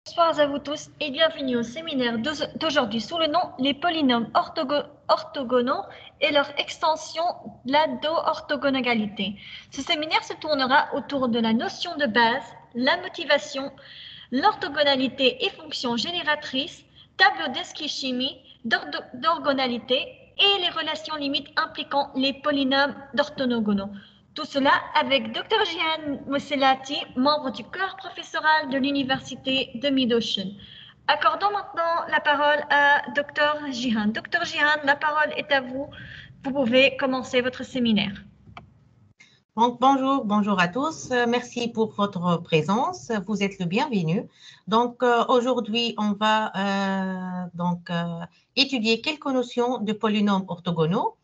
Bonsoir à vous tous et bienvenue au séminaire d'aujourd'hui sous le nom Les polynômes orthogonaux et leur extension, la do-orthogonalité. Ce séminaire se tournera autour de la notion de base, la motivation, l'orthogonalité et fonctions génératrices, tableau d'Eschi-Chimie, d'orthogonalité et les relations limites impliquant les polynômes orthogonaux. Tout cela avec Dr Jihan Moselati, membre du corps professoral de l'Université de Mid-Ocean. Accordons maintenant la parole à Dr Jihan. Dr Jihan, la parole est à vous. Vous pouvez commencer votre séminaire. Donc, bonjour à tous. Merci pour votre présence. Vous êtes le bienvenu. Donc, aujourd'hui, on va étudier quelques notions de polynômes orthogonaux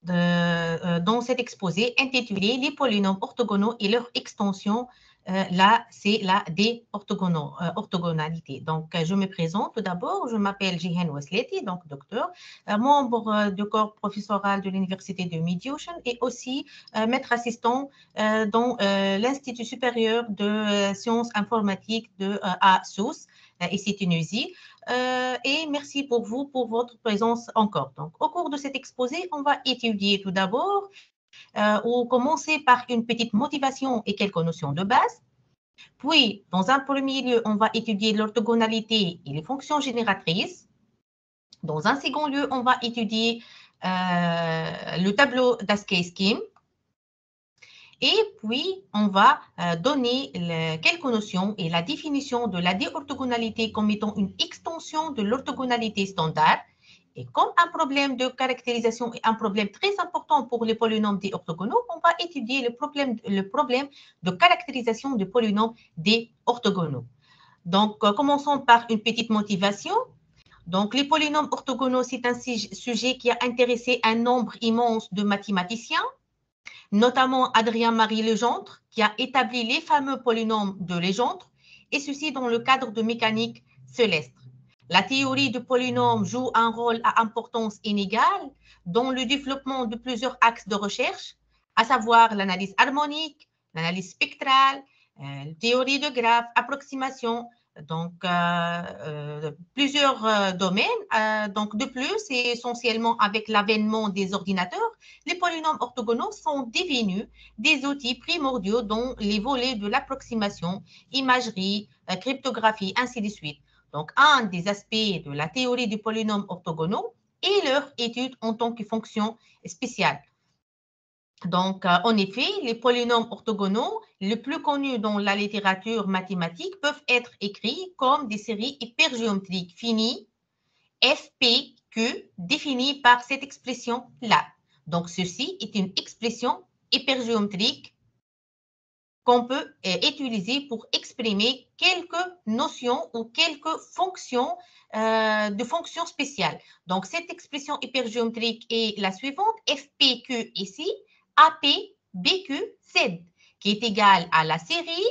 dans cet exposé intitulé Les polynômes orthogonaux et leur extension. Là, c'est la orthogonalité. Donc, je me présente tout d'abord. Je m'appelle Jihan Moselati, donc docteur, membre du corps professoral de l'Université de Mid-Ocean et aussi maître assistant dans l'Institut supérieur de sciences informatiques à Sousse, ici Tunisie. Et merci pour votre présence encore. Donc, au cours de cet exposé, on va étudier tout d'abord ou commencer par une petite motivation et quelques notions de base. Puis, dans un premier lieu, on va étudier l'orthogonalité et les fonctions génératrices. Dans un second lieu, on va étudier le tableau d'Ascay-Scheme. Et puis, on va donner quelques notions et la définition de la déorthogonalité comme étant une extension de l'orthogonalité standard. Et comme un problème de caractérisation est un problème très important pour les polynômes déorthogonaux, on va étudier le problème de caractérisation des polynômes déorthogonaux. Donc, commençons par une petite motivation. Donc, les polynômes orthogonaux, c'est un sujet qui a intéressé un nombre immense de mathématiciens, notamment Adrien-Marie Legendre, qui a établi les fameux polynômes de Legendre, et ceci dans le cadre de mécanique céleste. La théorie du polynôme joue un rôle à importance inégale dans le développement de plusieurs axes de recherche, à savoir l'analyse harmonique, l'analyse spectrale, théorie de graphes, approximation, donc plusieurs domaines. Donc de plus, et essentiellement avec l'avènement des ordinateurs, les polynômes orthogonaux sont devenus des outils primordiaux dans les volets de l'approximation, imagerie, cryptographie, ainsi de suite. Donc, un des aspects de la théorie des polynômes orthogonaux est leur étude en tant que fonction spéciale. Donc, en effet, les polynômes orthogonaux les plus connus dans la littérature mathématique peuvent être écrits comme des séries hypergéométriques finies, FPQ, définies par cette expression-là. Donc, ceci est une expression hypergéométrique qu'on peut utiliser pour exprimer quelques notions ou quelques fonctions de fonctions spéciales. Donc, cette expression hypergéométrique est la suivante, FPQ ici, AP, BQ, Z, qui est égale à la série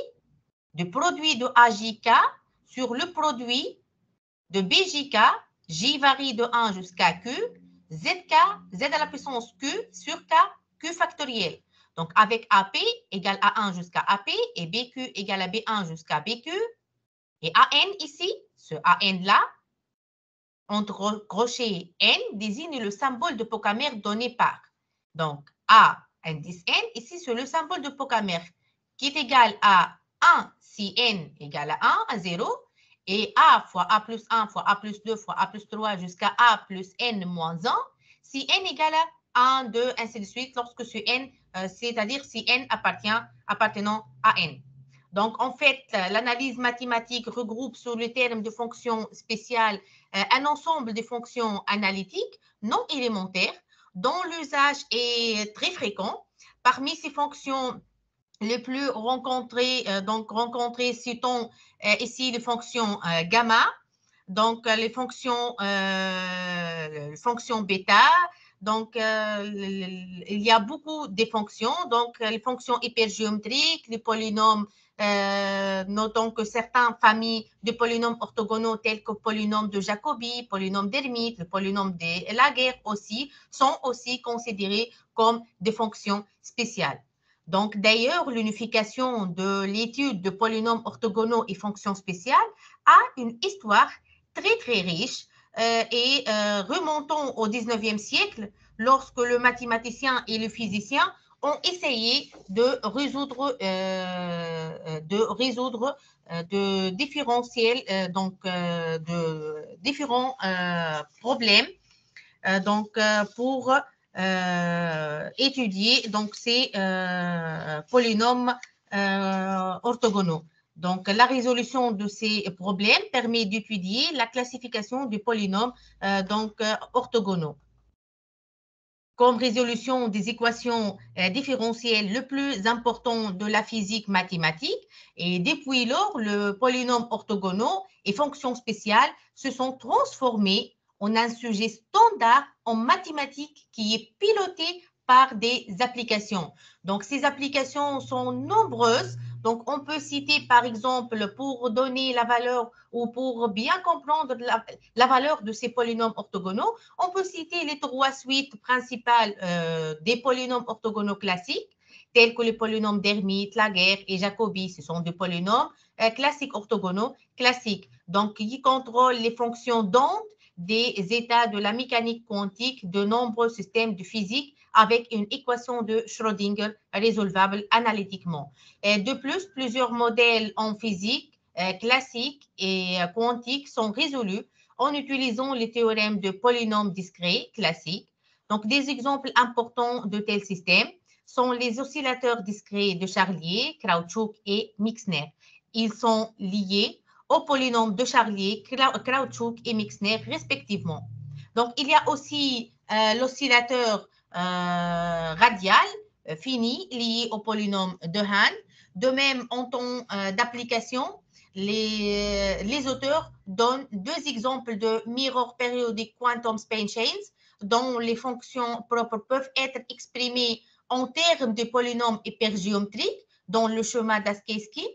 du produit de AJK sur le produit de BJK, J varie de 1 jusqu'à Q, ZK, Z à la puissance Q sur K, Q factoriel. Donc, avec AP égale A1 jusqu'à AP et BQ égale à B1 jusqu'à BQ. Et AN ici, ce AN-là, entre crochets N, désigne le symbole de Pocamère donné par. Donc, A indice N, ici, c'est le symbole de Pocamère qui est égal à 1 si N égale à 1, à 0, et A fois A plus 1 fois A plus 2 fois A plus 3 jusqu'à A plus N moins 1, si N égale à 1, 2, ainsi de suite, lorsque ce N, c'est-à-dire si N appartenant à N. Donc, en fait, l'analyse mathématique regroupe sous le terme de fonction spéciale un ensemble de fonctions analytiques non élémentaires dont l'usage est très fréquent. Parmi ces fonctions les plus rencontrées, citons ici les fonctions gamma, donc les fonctions bêta. Donc, il y a beaucoup de fonctions, donc les fonctions hypergéométriques, les polynômes, notons que certaines familles de polynômes orthogonaux tels que le polynôme de Jacobi, polynôme d'Hermite, le polynôme de Laguerre aussi, sont aussi considérés comme des fonctions spéciales. Donc, d'ailleurs, l'unification de l'étude de polynômes orthogonaux et fonctions spéciales a une histoire très, très riche et remontant au 19e siècle, lorsque le mathématicien et le physicien ont essayé de résoudre de différentiels, de différents problèmes pour étudier donc, ces polynômes orthogonaux. Donc, la résolution de ces problèmes permet d'étudier la classification des polynômes orthogonaux. Comme résolution des équations différentielles le plus important de la physique mathématique. Et depuis lors, le polynôme orthogonaux et fonctions spéciales se sont transformés en un sujet standard en mathématiques qui est piloté par des applications. Donc, ces applications sont nombreuses. Donc, on peut citer, par exemple, pour donner la valeur ou pour bien comprendre la valeur de ces polynômes orthogonaux, on peut citer les trois suites principales des polynômes orthogonaux classiques, tels que les polynômes d'Hermite, Laguerre et Jacobi. Ce sont des polynômes classiques orthogonaux classiques, donc qui contrôlent les fonctions d'onde des états de la mécanique quantique de nombreux systèmes de physique avec une équation de Schrödinger résolvable analytiquement. Et de plus, plusieurs modèles en physique classique et quantique sont résolus en utilisant les théorèmes de polynômes discrets classiques. Donc, des exemples importants de tels systèmes sont les oscillateurs discrets de Charlier, Krautchuk et Mixner. Ils sont liés aux polynômes de Charlier, Krautchuk et Mixner respectivement. Donc, il y a aussi l'oscillateur radial fini lié au polynôme de Hahn. De même, en temps d'application, les auteurs donnent deux exemples de mirror periodic quantum space chains dont les fonctions propres peuvent être exprimées en termes de polynômes hypergéométriques dans le schéma d'Askensky.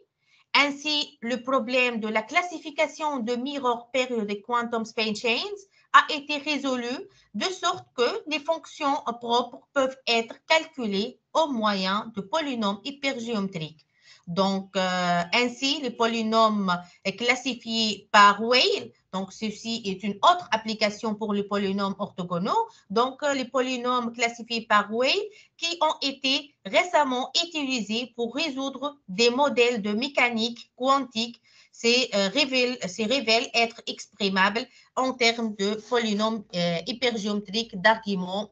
Ainsi, le problème de la classification de mirror periodic quantum space chains a été résolu de sorte que les fonctions propres peuvent être calculées au moyen de polynômes hypergéométriques. Donc, ainsi, les polynômes classifiés par Weyl, donc ceci est une autre application pour les polynômes orthogonaux, donc les polynômes classifiés par Weyl qui ont été récemment utilisés pour résoudre des modèles de mécanique quantique révèlent être exprimables en termes de polynômes hypergéométriques d'argument,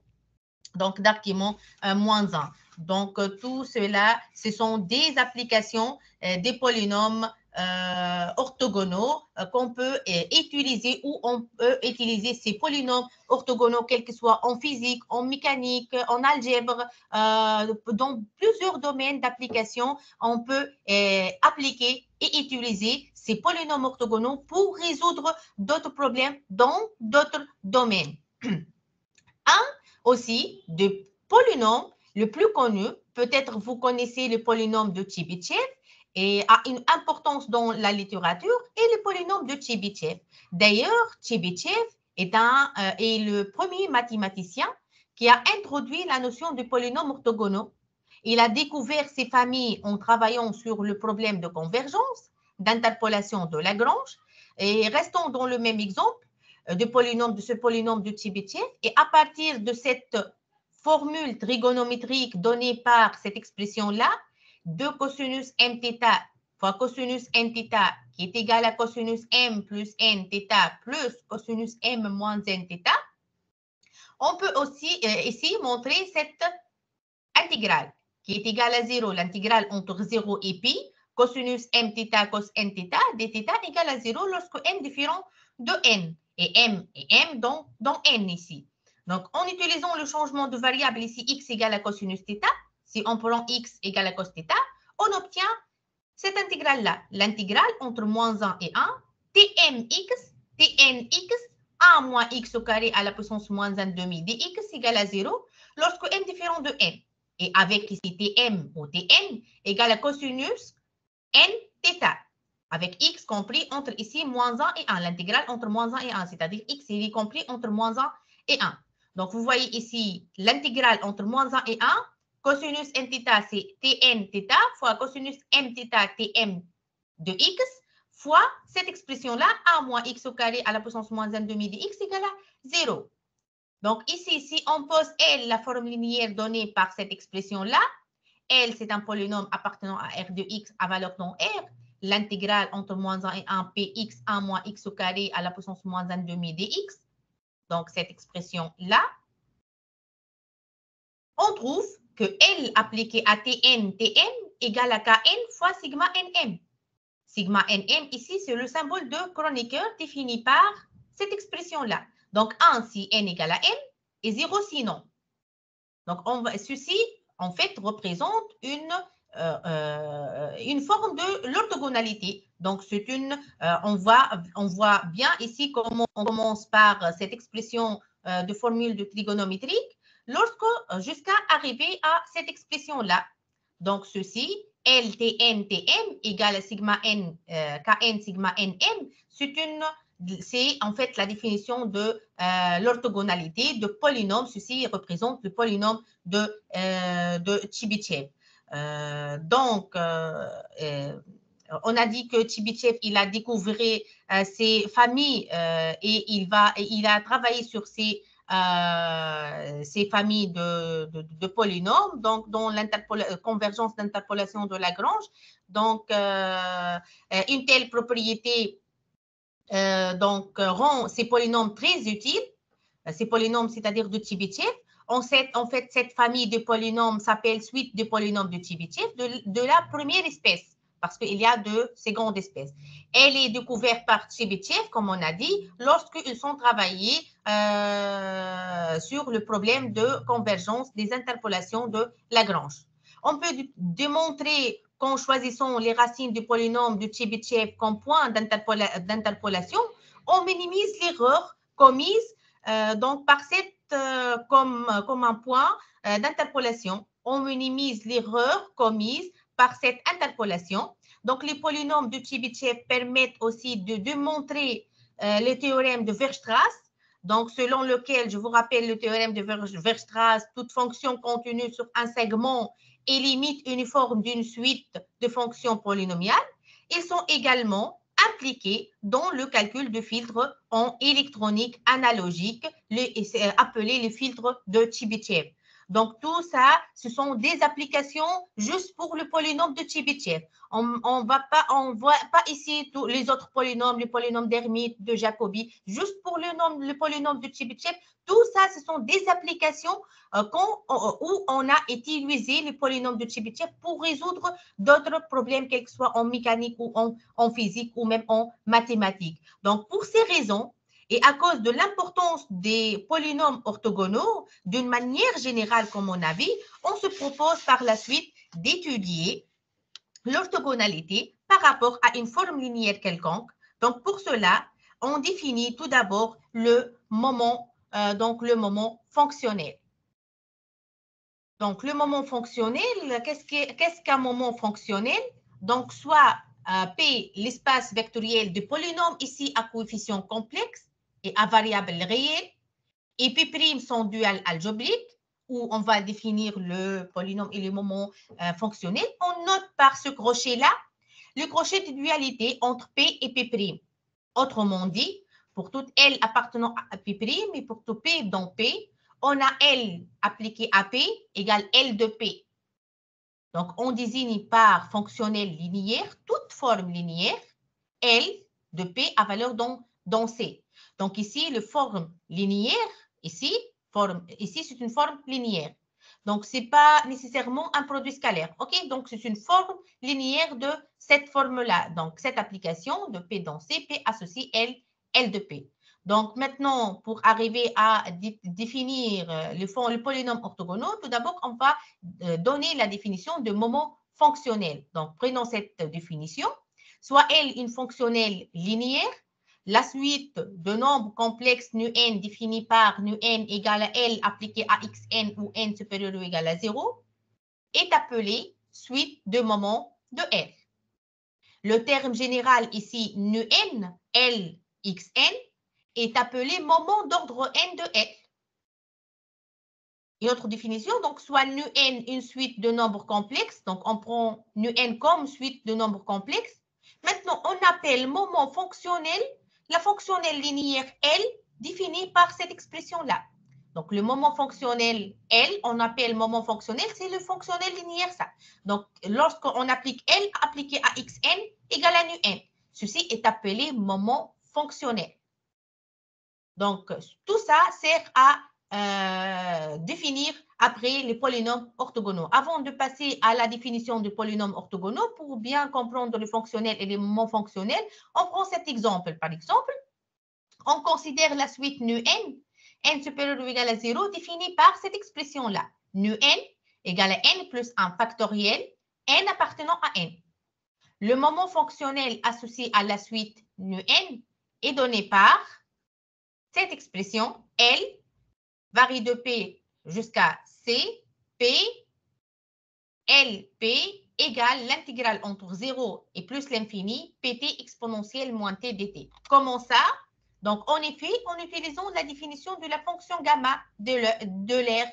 donc d'argument moins 1. Donc, tout cela, ce sont des applications des polynômes orthogonaux qu'on peut utiliser ou on peut utiliser ces polynômes orthogonaux, quels que soient en physique, en mécanique, en algèbre, dans plusieurs domaines d'application, on peut appliquer et utiliser ces polynômes orthogonaux pour résoudre d'autres problèmes dans d'autres domaines. Un aussi de polynômes le plus connu, peut-être vous connaissez le polynôme de Chebyshev et a une importance dans la littérature et le polynôme de Chebyshev. D'ailleurs, Chebyshev est le premier mathématicien qui a introduit la notion de polynômes orthogonaux. Il a découvert ces familles en travaillant sur le problème de convergence, d'interpolation de Lagrange. Et restons dans le même exemple de ce polynôme de Chebyshev. Et à partir de cette formule trigonométrique donnée par cette expression-là, 2 cosinus mθ fois cosinus nθ qui est égal à cosinus m plus nθ plus cosinus m moins nθ, on peut aussi ici montrer cette intégrale qui est égale à 0, l'intégrale entre 0 et pi, cosinus mθ cos nθ dθ égale à 0 lorsque n différent de n. Et m, donc n ici. Donc, en utilisant le changement de variable ici, x égale à cosinus θ, si on prend x égale à cos θ, on obtient cette intégrale-là, l'intégrale entre moins 1 et 1, tnx, 1 moins x au carré à la puissance moins 1 demi dx égale à 0 lorsque n différent de n. Et avec ici tm ou tn égale à cosinus n θ, avec x compris entre ici moins 1 et 1, l'intégrale entre moins 1 et 1, c'est-à-dire x est compris entre moins 1 et 1. Donc, vous voyez ici l'intégrale entre moins 1 et 1 cosinus n θ, c'est Tn θ fois cosinus m θ Tm de x fois cette expression-là, a moins x au carré à la puissance moins 1 demi de x égale à 0. Donc ici, si on pose L, la forme linéaire donnée par cette expression-là, L, c'est un polynôme appartenant à R de x à valeur non R, l'intégrale entre moins 1 et 1 px 1 moins x au carré à la puissance moins 1 demi dx. Donc cette expression-là, on trouve que L appliqué à Tn égale à Kn fois sigma Nm. Sigma Nm, ici, c'est le symbole de Kronecker défini par cette expression-là. Donc, 1 si n égale à m et 0 si non. Donc, ceci, en fait, représente une forme de l'orthogonalité. Donc, c'est on voit bien ici comment on commence par cette expression de formule de trigonométrique jusqu'à arriver à cette expression-là. Donc, ceci, LTN TM égale à sigma n, Kn sigma nm, c'est en fait la définition de l'orthogonalité de polynôme. Ceci représente le polynôme de Chebyshev. Donc, on a dit que Chebyshev, il a découvert ces familles et il a travaillé sur ces familles de polynômes, donc dont convergence d'interpolation de Lagrange. Donc, une telle propriété rend ces polynômes très utiles, ces polynômes, c'est-à-dire de Chebyshev. En fait, cette famille de polynômes s'appelle suite de polynômes de Chebyshev de la première espèce, parce qu'il y a de secondes espèces. Elle est découverte par Chebyshev, comme on a dit, lorsqu'ils sont travaillés sur le problème de convergence des interpolations de Lagrange. On peut démontrer qu'en choisissant les racines du polynôme de Chebyshev comme point d'interpolation, on minimise l'erreur commise donc par comme un point d'interpolation. On minimise l'erreur commise par cette interpolation. Donc, les polynômes de Chebyshev permettent aussi de démontrer le théorème de Weierstrass. Donc, selon lequel, je vous rappelle le théorème de Weierstrass, toute fonction contenue sur un segment est limite uniforme d'une suite de fonctions polynomiales. Ils sont également impliqués dans le calcul de filtres en électronique analogique, appelés les filtres de Chebyshev. Donc, tout ça, ce sont des applications juste pour le polynôme de Chebyshev. On ne voit pas ici tous les autres polynômes, les polynômes d'Hermite, de Jacobi, juste pour le polynôme de Chebyshev. Tout ça, ce sont des applications où on a utilisé les polynômes de Chebyshev pour résoudre d'autres problèmes, quels que soient en mécanique ou en physique ou même en mathématiques. Donc, pour ces raisons, et à cause de l'importance des polynômes orthogonaux, d'une manière générale, comme on a vu, on se propose par la suite d'étudier l'orthogonalité par rapport à une forme linéaire quelconque. Donc, pour cela, on définit tout d'abord le moment fonctionnel. Donc, le moment fonctionnel, qu'est-ce qu'un moment fonctionnel? Donc, soit P, l'espace vectoriel de polynômes, ici à coefficient complexe et à variable réelle, et P' son dual algébrique, où on va définir le polynôme et le moment fonctionnel. On note par ce crochet-là le crochet de dualité entre P et P'. Autrement dit, pour toute L appartenant à P' et pour tout P dans P, on a L appliqué à P égale L de P. Donc, on désigne par fonctionnel linéaire toute forme linéaire L de P à valeur dans C. Donc, ici, la forme linéaire, ici c'est une forme linéaire. Donc, ce n'est pas nécessairement un produit scalaire. OK? Donc, c'est une forme linéaire de cette forme-là. Donc, cette application de P dans C, P associe L de P. Donc, maintenant, pour arriver à définir le polynôme orthogonal, tout d'abord, on va donner la définition de moment fonctionnel. Donc, prenons cette définition. Soit L une fonctionnelle linéaire, la suite de nombres complexes nu n définie par nu n égale à L appliqué à xn où n supérieur ou égal à 0 est appelée suite de moments de L. Le terme général ici, nu n, L, xn, est appelé moment d'ordre n de L. une autre définition, donc soit nu n une suite de nombres complexes, donc on prend nu n comme suite de nombres complexes. Maintenant, on appelle moment fonctionnel la fonctionnelle linéaire L définie par cette expression-là. Donc, le moment fonctionnel L, on appelle moment fonctionnel, c'est le fonctionnel linéaire, ça. Donc, lorsqu'on applique L appliqué à xn égale à nu n, ceci est appelé moment fonctionnel. Donc, tout ça sert à définir après les polynômes orthogonaux. Avant de passer à la définition des polynômes orthogonaux, pour bien comprendre le fonctionnel et les moments fonctionnels, on prend cet exemple. Par exemple, on considère la suite nu n supérieur ou égal à 0, définie par cette expression-là. Nu n égale à n plus 1 factoriel, n appartenant à n. Le moment fonctionnel associé à la suite nu n est donné par cette expression L varie de P jusqu'à C, P, LP égale l'intégrale entre 0 et plus l'infini, PT exponentielle moins T dt. Comment ça? Donc, en effet, en utilisant la définition de la fonction gamma de l'air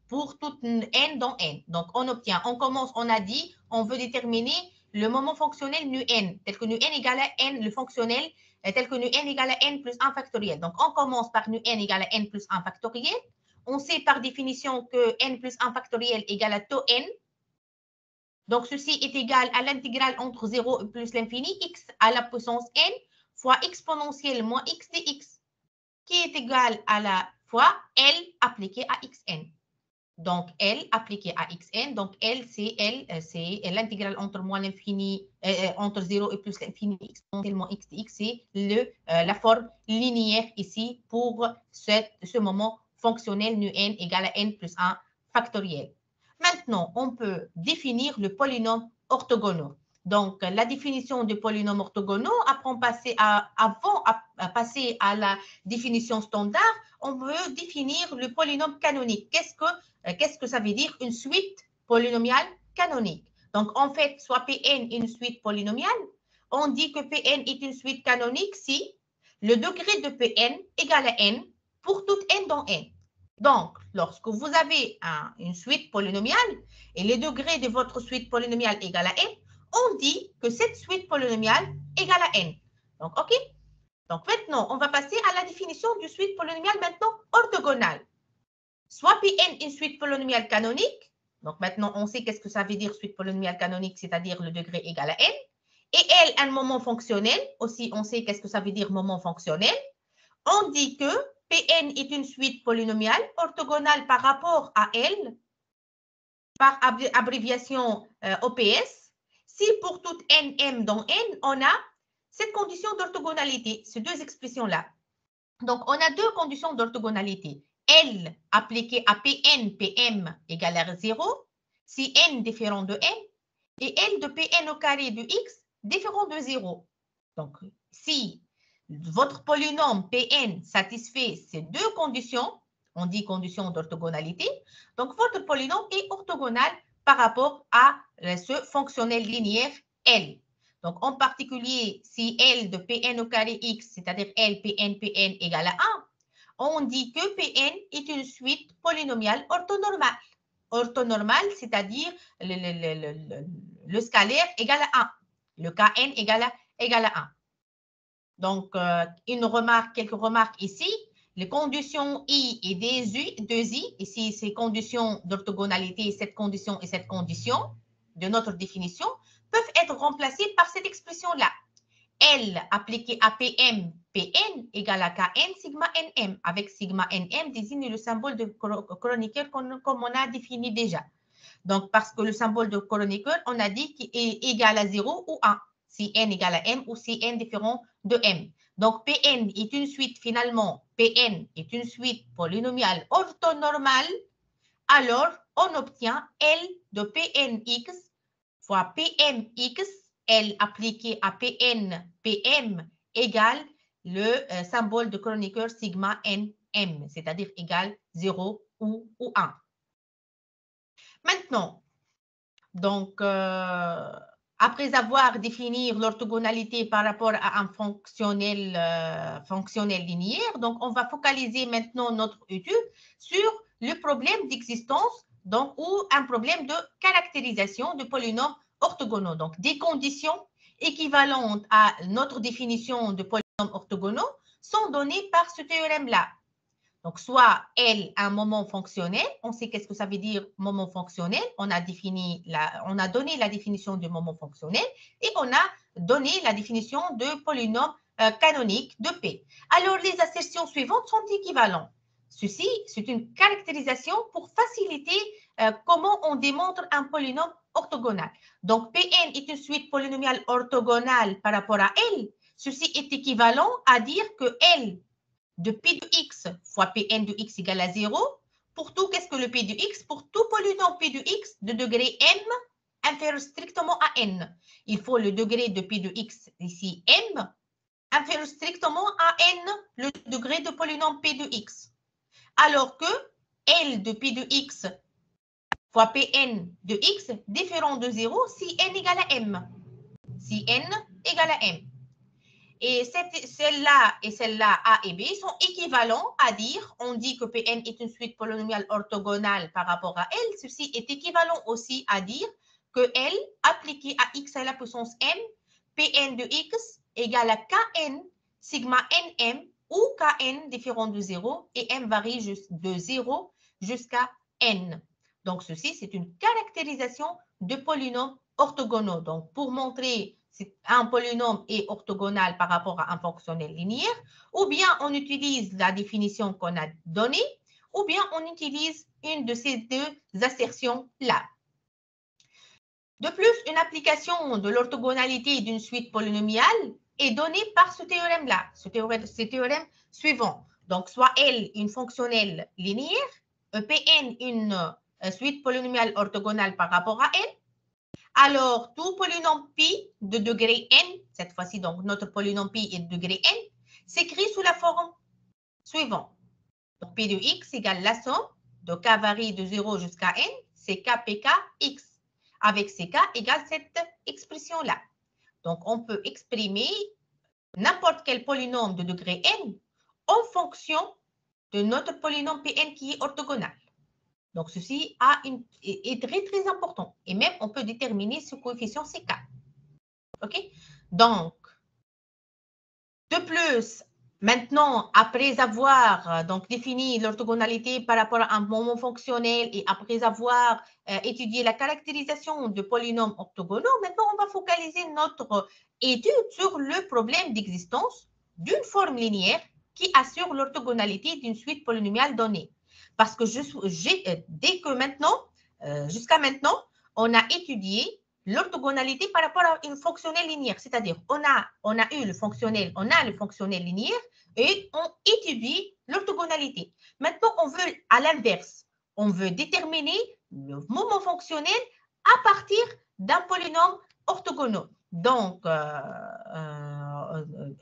pour toute n dans n. Donc, on obtient, on commence, on a dit, on veut déterminer le moment fonctionnel nu n, tel que nu n égale à n, le fonctionnel, tel que nu n égale à n plus 1 factoriel. Donc, on commence par nu n égale à n plus 1 factoriel. On sait par définition que n plus 1 factoriel égale à tau n. Donc, ceci est égal à l'intégrale entre 0 et plus l'infini, x à la puissance n, fois exponentielle moins x dx, qui est égal à la fois L appliqué à xn. Donc, L appliqué à xn, donc L, c'est l'intégrale entre moins l'infini, entre 0 et plus l'infini, exponentielle moins x dx, c'est la forme linéaire ici pour ce moment fonctionnel nu n égale à n plus 1 factoriel. Maintenant, on peut définir le polynôme orthogonaux. Donc, la définition du polynôme orthogonaux, avant de passer à la définition standard, on veut définir le polynôme canonique. Qu'est-ce que ça veut dire une suite polynomiale canonique? Donc, en fait, soit Pn est une suite polynomiale, on dit que Pn est une suite canonique si le degré de Pn égale à n pour toute n dans n. Donc, lorsque vous avez une suite polynomiale et les degrés de votre suite polynomiale égale à n, on dit que cette suite polynomiale égale à n. Donc, OK? Donc, maintenant, on va passer à la définition du suite polynomiale maintenant orthogonale. Soit Pn est une suite polynomiale canonique. Donc, maintenant, on sait qu'est-ce que ça veut dire suite polynomiale canonique, c'est-à-dire le degré égal à n. Et L, un moment fonctionnel. Aussi, on sait qu'est-ce que ça veut dire moment fonctionnel. On dit que Pn est une suite polynomiale orthogonale par rapport à L, par abréviation OPS, si pour toute nm dans n, on a cette condition d'orthogonalité, ces deux expressions-là. Donc, on a deux conditions d'orthogonalité. L appliquée à Pn, Pm égale à 0, si n différent de n, et L de Pn au carré de x différent de 0. Donc, si votre polynôme Pn satisfait ces deux conditions, on dit condition d'orthogonalité, donc votre polynôme est orthogonal par rapport à ce fonctionnel linéaire L. Donc, en particulier, si L de Pn au carré x, c'est-à-dire L, Pn, Pn égale à 1, on dit que Pn est une suite polynomiale orthonormale. Orthonormale, c'est-à-dire le scalaire égale à 1, le Kn égale à 1. Donc, quelques remarques ici. Les conditions I et 2I, ici, ces conditions d'orthogonalité, cette condition et cette condition de notre définition, peuvent être remplacées par cette expression-là. L appliqué à Pm, Pn égale à Kn sigma Nm, avec sigma Nm désigne le symbole de Kronecker comme on a défini déjà. Donc, parce que le symbole de Kronecker, on a dit qu'il est égal à 0 ou 1, si n égale à m ou si n différent de m. Donc, Pn est une suite, finalement, Pn est une suite polynomiale orthonormale, alors on obtient L de Pnx fois Pmx, L appliqué à Pn, Pm égale le symbole de Kronecker sigma Nm, c'est-à-dire égal 0 ou 1. Maintenant, donc, à après avoir défini l'orthogonalité par rapport à un fonctionnel linéaire, donc on va focaliser maintenant notre étude sur le problème d'existence donc, ou un problème de caractérisation de polynômes orthogonaux. Donc, des conditions équivalentes à notre définition de polynômes orthogonaux sont données par ce théorème-là. Donc, soit L, un moment fonctionnel, on sait qu'est-ce que ça veut dire moment fonctionnel, on a donné la définition de moment fonctionnel et on a donné la définition de polynôme canonique de P. Alors, les assertions suivantes sont équivalentes. Ceci, c'est une caractérisation pour faciliter comment on démontre un polynôme orthogonal. Donc, Pn est une suite polynomiale orthogonale par rapport à L. Ceci est équivalent à dire que L de P de x fois Pn de x égale à 0. Pour tout, qu'est-ce que le P de x? Pour tout polynôme P de x de degré m inférieur strictement à n. Il faut le degré de P de x ici m inférieur strictement à n le degré de polynôme P de x. Alors que L de P de x fois Pn de x différent de 0 si n égale à m. Si n égale à m. Et celle-là et celle-là, A et B, sont équivalents à dire, on dit que Pn est une suite polynomiale orthogonale par rapport à L. Ceci est équivalent aussi à dire que L, appliqué à x à la puissance m, Pn de x égale à Kn sigma nm, où Kn différent de 0 et m varie de 0 jusqu'à n. Donc, ceci, c'est une caractérisation de polynômes orthogonaux. Donc, pour montrer si un polynôme est orthogonal par rapport à un fonctionnel linéaire, ou bien on utilise la définition qu'on a donnée, ou bien on utilise une de ces deux assertions-là. De plus, une application de l'orthogonalité d'une suite polynomiale est donnée par ce théorème-là, ce théorème suivant. Donc, soit L, une fonctionnelle linéaire, Pn, une suite polynomiale orthogonale par rapport à L. Alors, tout polynôme pi de degré n, cette fois-ci, donc notre polynôme pi est de degré n, s'écrit sous la forme suivante. Donc, p de x égale la somme de k varie de 0 jusqu'à n, c'est kpk x, avec ck égale cette expression-là. Donc, on peut exprimer n'importe quel polynôme de degré n en fonction de notre polynôme pn qui est orthogonal. Donc, ceci est très, très important. Et même, on peut déterminer ce coefficient CK. OK? Donc, de plus, maintenant, après avoir défini l'orthogonalité par rapport à un moment fonctionnel et après avoir étudié la caractérisation de polynômes orthogonaux, maintenant, on va focaliser notre étude sur le problème d'existence d'une forme linéaire qui assure l'orthogonalité d'une suite polynomiale donnée. Parce que jusqu'à maintenant, on a étudié l'orthogonalité par rapport à une fonctionnelle linéaire. C'est-à-dire, on a le fonctionnel linéaire et on étudie l'orthogonalité. Maintenant, on veut, à l'inverse, on veut déterminer le moment fonctionnel à partir d'un polynôme orthogonal. Donc,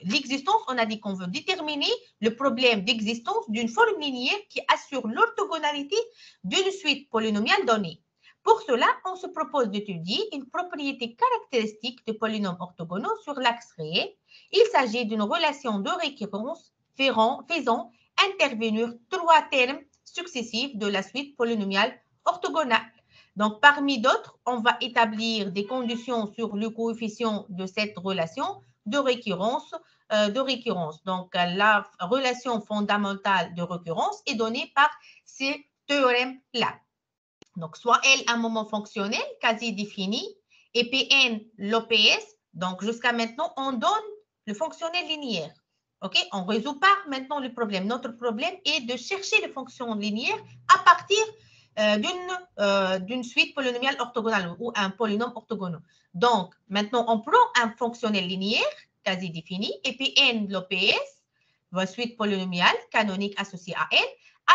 l'existence, on a dit qu'on veut déterminer le problème d'existence d'une forme linéaire qui assure l'orthogonalité d'une suite polynomiale donnée. Pour cela, on se propose d'étudier une propriété caractéristique de polynômes orthogonaux sur l'axe réel. Il s'agit d'une relation de récurrence faisant intervenir 3 termes successifs de la suite polynomiale orthogonale. Donc, parmi d'autres, on va établir des conditions sur le coefficient de cette relation de récurrence. Donc, la relation fondamentale de récurrence est donnée par ces théorèmes-là. Donc, soit L, un moment fonctionnel quasi défini, et Pn, l'OPS. Donc, jusqu'à maintenant, on donne le fonctionnel linéaire. OK? On ne résout pas maintenant le problème. Notre problème est de chercher les fonctions linéaires à partir d'une suite polynomiale orthogonale ou un polynôme orthogonal. Donc, maintenant, on prend un fonctionnel linéaire quasi défini, et Pn, l'OPS, une suite polynomiale canonique associée à N.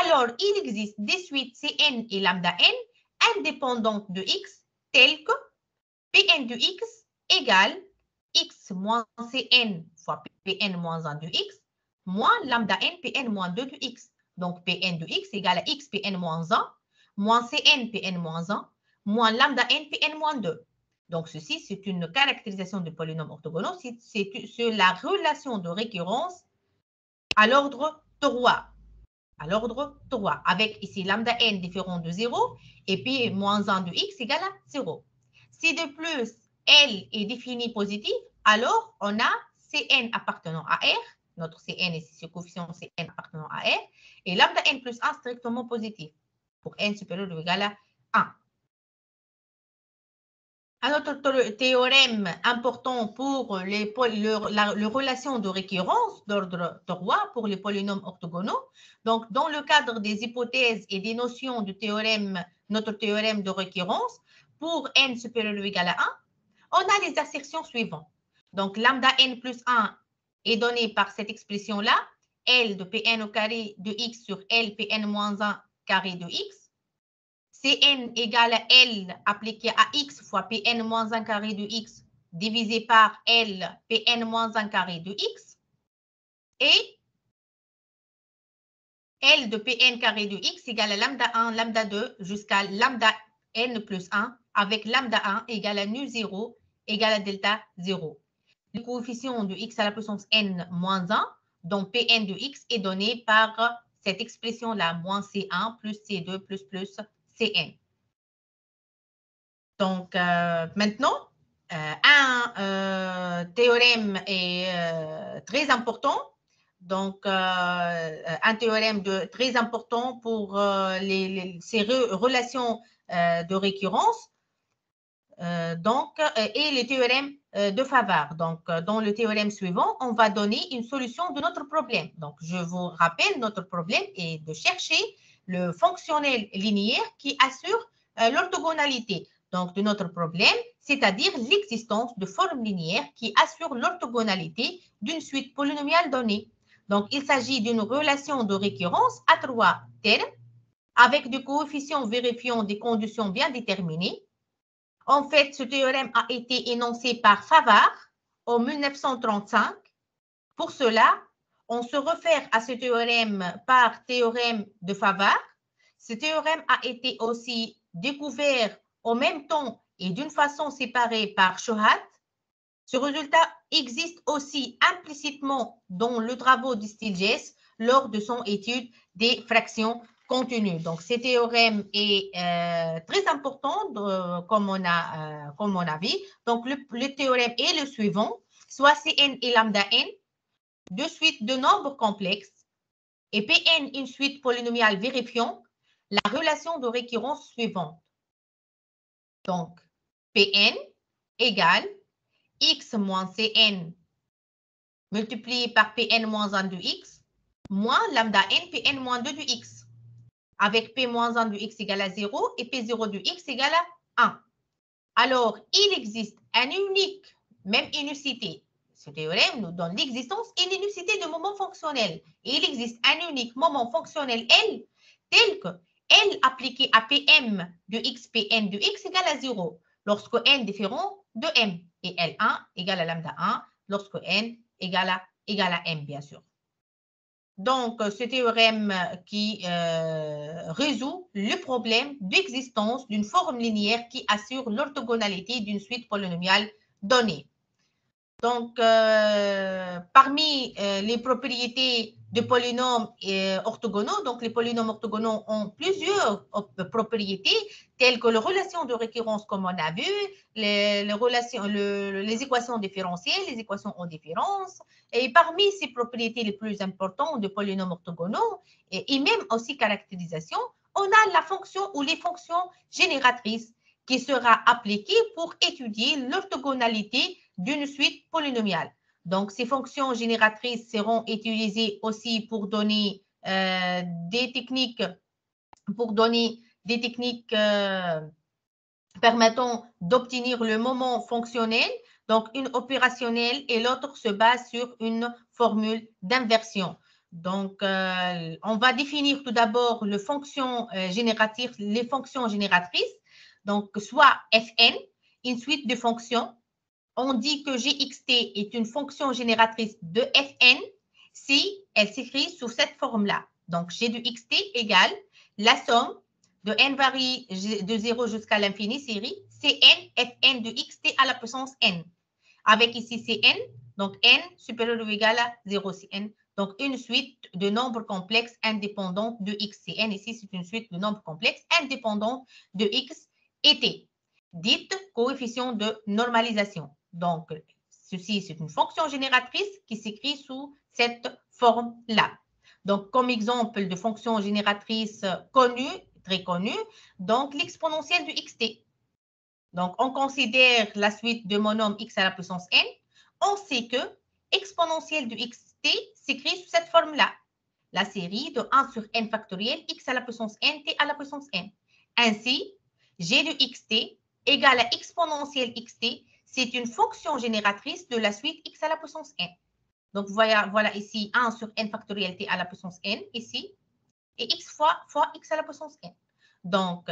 Alors, il existe des suites Cn et lambda n indépendantes de x, telles que Pn de x égale x moins Cn fois Pn moins 1 de x, moins lambda n Pn moins 2 de x. Donc, Pn de x égale à x Pn moins 1, moins Cn Pn moins 1, moins lambda n Pn moins 2. Donc, ceci, c'est une caractérisation de polynôme orthogonal. C'est la relation de récurrence à l'ordre 3. À l'ordre 3, avec ici lambda n différent de 0 et puis moins 1 de x égale à 0. Si de plus L est défini positif, alors on a Cn appartenant à R, notre Cn est ce coefficient Cn appartenant à R, et lambda n plus 1 strictement positif, pour n supérieur ou égal à 1. Un autre théorème important pour les relation de récurrence d'ordre 3 pour les polynômes orthogonaux. Donc, dans le cadre des hypothèses et des notions du théorème, notre théorème de récurrence, pour n supérieur ou égal à 1, on a les assertions suivantes. Donc, lambda n plus 1 est donné par cette expression-là, L de Pn au carré de x sur L Pn moins 1 carré de x. Cn égale à L appliqué à x fois Pn moins 1 carré de x divisé par L Pn moins 1 carré de x. Et L de Pn carré de x égale à lambda 1, lambda 2 jusqu'à lambda n plus 1 avec lambda 1 égale à nu 0 égale à delta 0. Le coefficient de x à la puissance n moins 1, dont Pn de x est donné par cette expression-là, moins C1 plus C2 plus Cn. Donc, maintenant, un théorème est très important. Donc, un théorème très important pour ces relations de récurrence. Et le théorème de Favart. Donc, dans le théorème suivant, on va donner une solution de notre problème. Donc, je vous rappelle, notre problème est de chercher le fonctionnel linéaire qui assure l'orthogonalité. Donc, de notre problème, c'est-à-dire l'existence de formes linéaires qui assurent l'orthogonalité d'une suite polynomiale donnée. Donc, il s'agit d'une relation de récurrence à 3 termes avec des coefficients vérifiant des conditions bien déterminées. En fait, ce théorème a été énoncé par Favart en 1935. Pour cela, on se réfère à ce théorème par théorème de Favart. Ce théorème a été aussi découvert en même temps et d'une façon séparée par Shohat. Ce résultat existe aussi implicitement dans le travaux de Stieltjes lors de son étude des fractions continues. Donc, ce théorème est très important, comme on a vu. Donc, le théorème est le suivant, soit Cn et lambda n, deux suites de nombres complexes, et Pn une suite polynomiale vérifiant la relation de récurrence suivante. Donc, Pn égale x moins Cn multiplié par Pn moins 1 de x moins lambda n Pn moins 2 de x avec P moins 1 de x égale à 0 et P0 de x égale à 1. Alors, il existe un unique, même unicité. Ce théorème nous donne l'existence et l'unicité de moments fonctionnels. Et il existe un unique moment fonctionnel L tel que L appliqué à Pm de x, Pn de x égale à 0 lorsque n différent de m et L1 égale à lambda 1 lorsque n égale à m, bien sûr. Donc, ce théorème qui résout le problème d'existence d'une forme linéaire qui assure l'orthogonalité d'une suite polynomiale donnée. Donc, parmi les propriétés de polynômes orthogonaux, donc les polynômes orthogonaux ont plusieurs propriétés, telles que les relations de récurrence, comme on a vu, les équations différentielles, les équations en différence. Et parmi ces propriétés les plus importantes de polynômes orthogonaux, et même aussi caractérisation, on a la fonction ou les fonctions génératrices qui sera appliquée pour étudier l'orthogonalité d'une suite polynomiale. Donc, ces fonctions génératrices seront utilisées aussi pour donner des techniques, permettant d'obtenir le moment fonctionnel, donc une opérationnelle, et l'autre se base sur une formule d'inversion. Donc, on va définir tout d'abord les fonctions génératrices. Donc, soit Fn, une suite de fonctions. On dit que Gxt est une fonction génératrice de Fn si elle s'écrit sous cette forme-là. Donc, G de xt égale la somme de n varie de 0 jusqu'à l'infini série, Cn Fn de xt à la puissance n. Avec ici Cn, donc n supérieur ou égal à 0 Cn. Donc, une suite de nombres complexes indépendants de x. Cn, ici, c'est une suite de nombres complexes indépendants de x et t, dite coefficient de normalisation. Donc, ceci, c'est une fonction génératrice qui s'écrit sous cette forme-là. Donc, comme exemple de fonction génératrice connue, très connue, donc l'exponentielle de xt. Donc, on considère la suite de monome x à la puissance n. On sait que exponentielle de xt s'écrit sous cette forme-là. La série de 1 sur n factoriel x à la puissance n, t à la puissance n. Ainsi, g de xt égale à exponentielle xt, c'est une fonction génératrice de la suite x à la puissance n. Donc, voilà ici 1 sur n factoriel t à la puissance n, ici, et x fois x à la puissance n. Donc,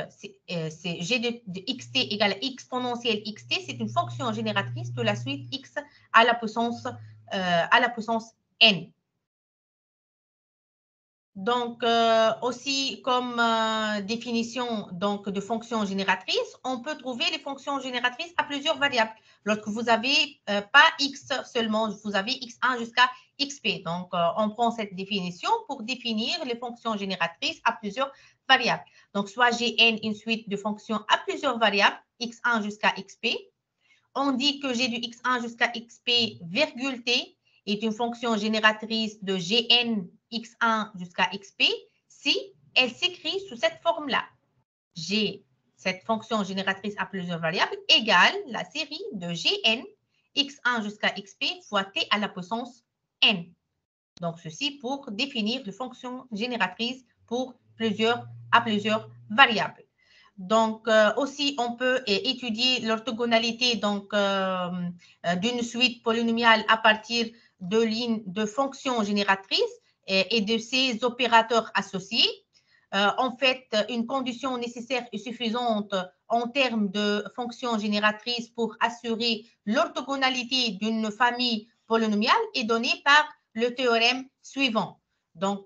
g de xt égale à exponentielle xt, c'est une fonction génératrice de la suite x à la puissance n. Donc, aussi comme définition donc, de fonction génératrice, on peut trouver les fonctions génératrices à plusieurs variables. Lorsque vous n'avez pas x seulement, vous avez x1 jusqu'à xp. Donc, on prend cette définition pour définir les fonctions génératrices à plusieurs variables. Donc, soit Gn, une suite de fonctions à plusieurs variables, x1 jusqu'à xp. On dit que g du x1 jusqu'à xp, virgule t, est une fonction génératrice de Gn x1 jusqu'à xp si elle s'écrit sous cette forme-là. G, cette fonction génératrice à plusieurs variables, égale la série de Gn x1 jusqu'à xp fois t à la puissance n. Donc, ceci pour définir les fonctions génératrices pour à plusieurs variables. Donc, aussi, on peut étudier l'orthogonalité d'une suite polynomiale à partir de lignes de fonctions génératrices et de ces opérateurs associés. En fait, une condition nécessaire et suffisante en termes de fonctions génératrices pour assurer l'orthogonalité d'une famille polynomiale est donnée par le théorème suivant. Donc,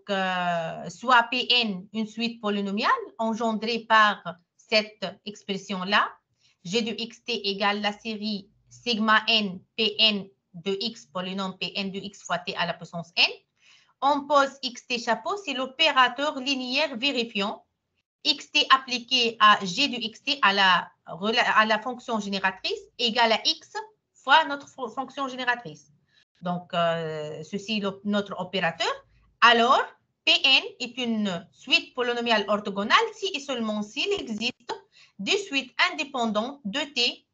soit Pn, une suite polynomiale engendrée par cette expression-là, g de xt égale la série sigma n Pn de x polynôme Pn de x fois t à la puissance n. On pose xt chapeau, c'est l'opérateur linéaire vérifiant. Xt appliqué à g de xt à la fonction génératrice égale à x fois notre fonction génératrice. Donc, ceci est notre opérateur. Alors, Pn est une suite polynomiale orthogonale si et seulement s'il existe des suites indépendantes de t,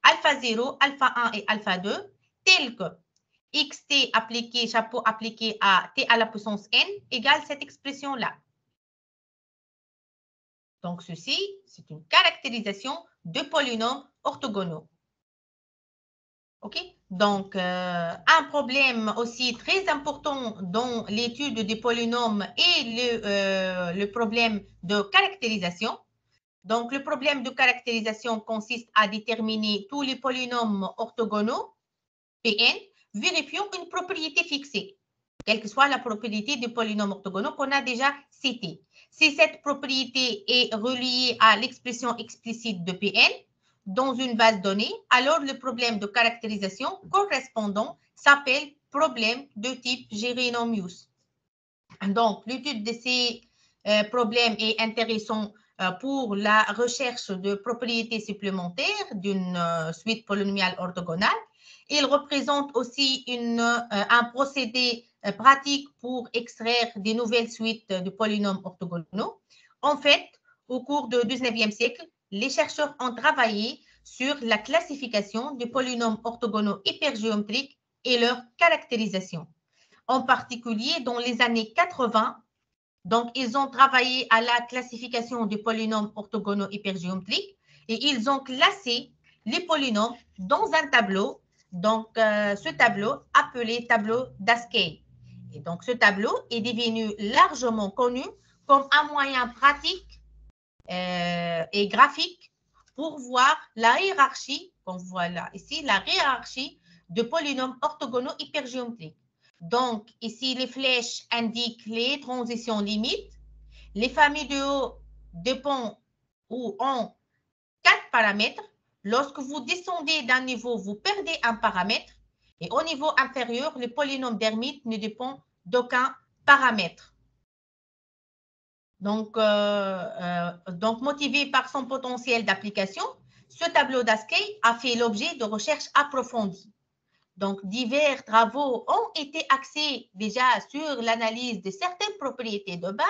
alpha 0, alpha 1 et alpha 2, telles que xt appliqué, chapeau appliqué à t à la puissance n égale cette expression-là. Donc, ceci, c'est une caractérisation de polynômes orthogonaux. OK? Donc, un problème aussi très important dans l'étude des polynômes est le problème de caractérisation. Donc, le problème de caractérisation consiste à déterminer tous les polynômes orthogonaux, Pn, vérifiant une propriété fixée, quelle que soit la propriété des polynômes orthogonaux qu'on a déjà citée. Si cette propriété est reliée à l'expression explicite de Pn, dans une base donnée, alors le problème de caractérisation correspondant s'appelle problème de type Jérôme-Munius. Donc, l'étude de ces problèmes est intéressante pour la recherche de propriétés supplémentaires d'une suite polynomiale orthogonale. Il représente aussi un procédé pratique pour extraire des nouvelles suites de polynômes orthogonaux. En fait, au cours du 19e siècle, les chercheurs ont travaillé sur la classification des polynômes orthogonaux hypergéométriques et leur caractérisation. En particulier, dans les années 80, donc ils ont travaillé à la classification des polynômes orthogonaux hypergéométriques et ils ont classé les polynômes dans un tableau, donc ce tableau appelé tableau d'Ascay. Et donc ce tableau est devenu largement connu comme un moyen pratique et graphique pour voir la hiérarchie, qu'on voit là ici, la hiérarchie de polynômes orthogonaux hypergéométriques. Donc, ici, les flèches indiquent les transitions limites. Les familles de haut dépendent ou ont 4 paramètres. Lorsque vous descendez d'un niveau, vous perdez un paramètre. Et au niveau inférieur, le polynôme d'Hermite ne dépend d'aucun paramètre. Donc, motivé par son potentiel d'application, ce tableau d'Ascay a fait l'objet de recherches approfondies. Donc, divers travaux ont été axés déjà sur l'analyse de certaines propriétés de base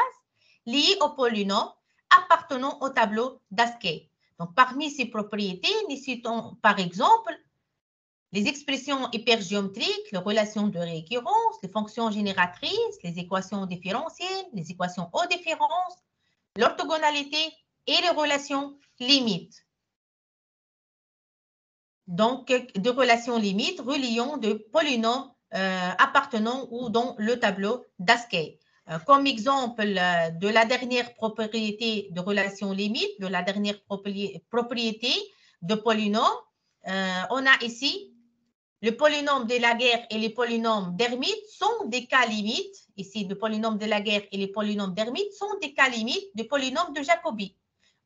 liées au polynôme appartenant au tableau d'Ascay. Donc, parmi ces propriétés, nous citons par exemple les expressions hypergéométriques, les relations de récurrence, les fonctions génératrices, les équations différentielles, les équations aux différences, l'orthogonalité et les relations limites. Donc, de relations limites reliant de polynômes appartenant ou dans le tableau d'Ascay. Comme exemple de la dernière propriété de relation limite, de la dernière propriété de polynôme, on a ici le polynôme de Laguerre et les polynômes d'Hermite sont des cas limites. Ici, le polynôme de Laguerre et les polynômes d'Hermite sont des cas limites du polynôme de Jacobi.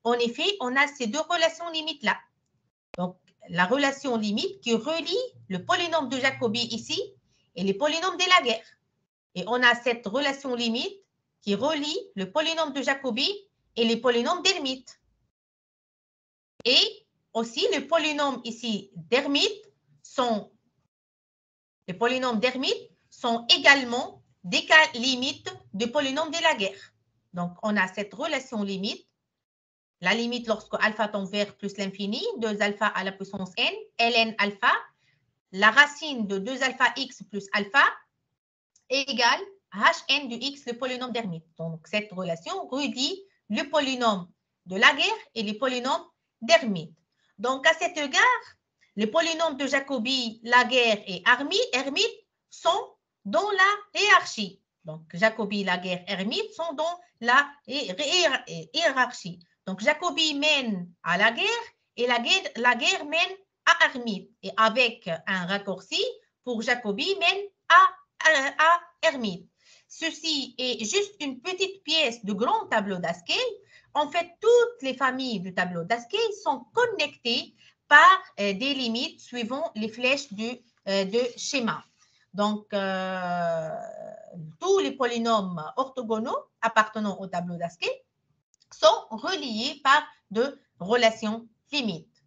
En effet, on a ces deux relations limites-là. Donc, la relation limite qui relie le polynôme de Jacobi ici et les polynômes de Laguerre. Et on a cette relation limite qui relie le polynôme de Jacobi et les polynômes d'Hermite. Et aussi, les polynômes ici d'Hermite les polynômes d'Hermite sont également des cas limites du polynôme de Laguerre. Donc, on a cette relation limite. La limite lorsque alpha tend vers plus l'infini, 2 alpha à la puissance n, ln alpha, la racine de 2 alpha x plus alpha est égale à hn du x, le polynôme d'Hermite. Donc, cette relation relie le polynôme de Laguerre et les polynômes d'Hermite. Donc, à cet égard, les polynômes de Jacobi, Laguerre et Hermite sont dans la hiérarchie. Donc, Jacobi, Laguerre, Hermite sont dans la hiérarchie. Donc, Jacobi mène à Laguerre et Laguerre mène à Hermite. Et avec un raccourci, pour Jacobi mène à Hermite. Ceci est juste une petite pièce du grand tableau d'Ascay. En fait, toutes les familles du tableau d'Ascay sont connectées par des limites suivant les flèches de schéma. Donc, tous les polynômes orthogonaux appartenant au tableau d'Ascay sont reliés par de relations limites.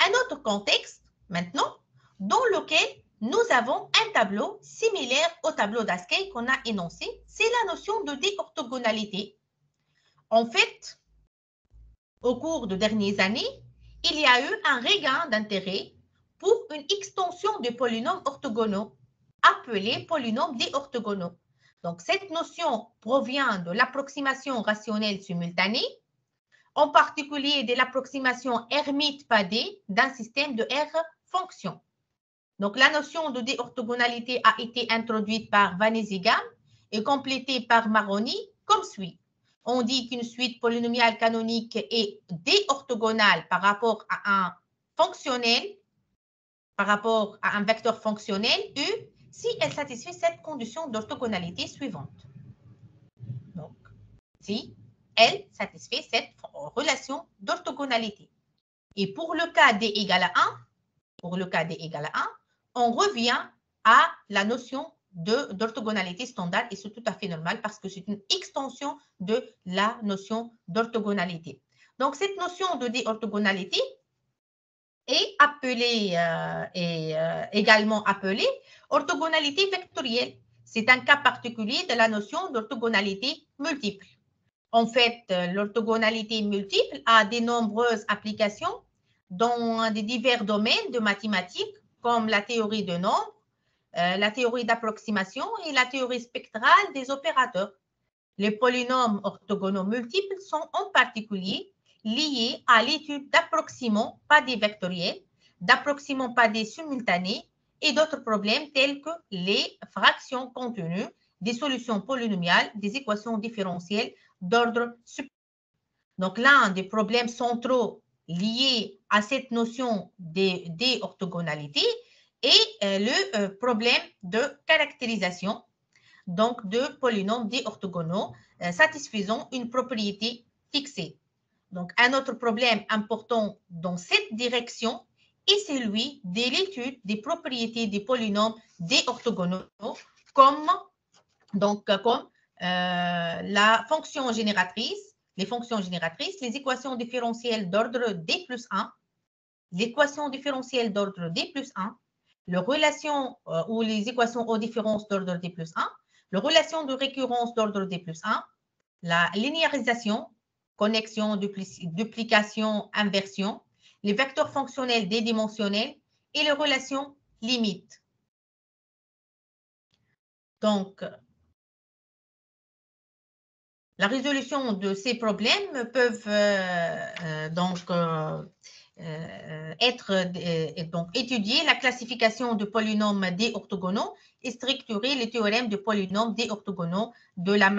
Un autre contexte, maintenant, dans lequel nous avons un tableau similaire au tableau d'Ascay qu'on a énoncé, c'est la notion de déorthogonalité. En fait, au cours des dernières années, il y a eu un regain d'intérêt pour une extension de polynômes orthogonaux, appelés polynômes déorthogonaux. Donc, cette notion provient de l'approximation rationnelle simultanée, en particulier de l'approximation Hermite-Padé d'un système de R fonctions. Donc, la notion de déorthogonalité a été introduite par Van Eysigam et complétée par Maroni comme suit. On dit qu'une suite polynomiale canonique est déorthogonale par rapport à un fonctionnel, par rapport à un vecteur fonctionnel U, si elle satisfait cette condition d'orthogonalité suivante. Donc, si elle satisfait cette relation d'orthogonalité. Et pour le cas D égale à 1, on revient à la notion d'orthogonalité standard et c'est tout à fait normal parce que c'est une extension de la notion d'orthogonalité. Donc, cette notion de déorthogonalité est appelée également appelée orthogonalité vectorielle. C'est un cas particulier de la notion d'orthogonalité multiple. En fait, l'orthogonalité multiple a de nombreuses applications dans des divers domaines de mathématiques comme la théorie de nombres, la théorie d'approximation et la théorie spectrale des opérateurs. Les polynômes orthogonaux multiples sont en particulier liés à l'étude d'approximants padés vectoriels, d'approximants padés simultanés et d'autres problèmes tels que les fractions contenues, des solutions polynomiales, des équations différentielles d'ordre supérieur. Donc, l'un des problèmes centraux liés à cette notion d'orthogonalité est le problème de caractérisation donc de polynômes déorthogonaux satisfaisant une propriété fixée. Donc, un autre problème important dans cette direction est celui de l'étude des propriétés des polynômes D orthogonaux, comme la fonction génératrice, les fonctions génératrices, les équations différentielles d'ordre D plus 1, l'équation différentielle d'ordre D plus 1, les relations ou les équations aux différences d'ordre D plus 1, les relations de récurrence d'ordre D plus 1, la linéarisation, connexion, duplication, inversion, les vecteurs fonctionnels dédimensionnels et les relations limites. Donc, la résolution de ces problèmes peuvent être étudier la classification de polynômes D orthogonaux et structurer les théorèmes de polynômes D orthogonaux de la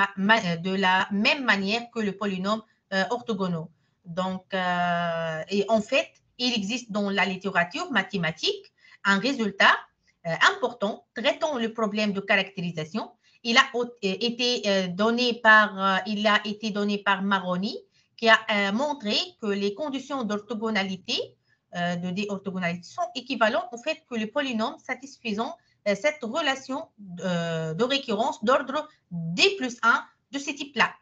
même manière que le polynôme orthogonaux. Donc, et en fait, il existe dans la littérature mathématique un résultat important traitant le problème de caractérisation. Il a été donné par Maroni, qui a montré que les conditions d'orthogonalité, de D-orthogonalité, sont équivalentes au fait que les polynômes satisfaisant cette relation de récurrence d'ordre D plus 1 de ce type-là.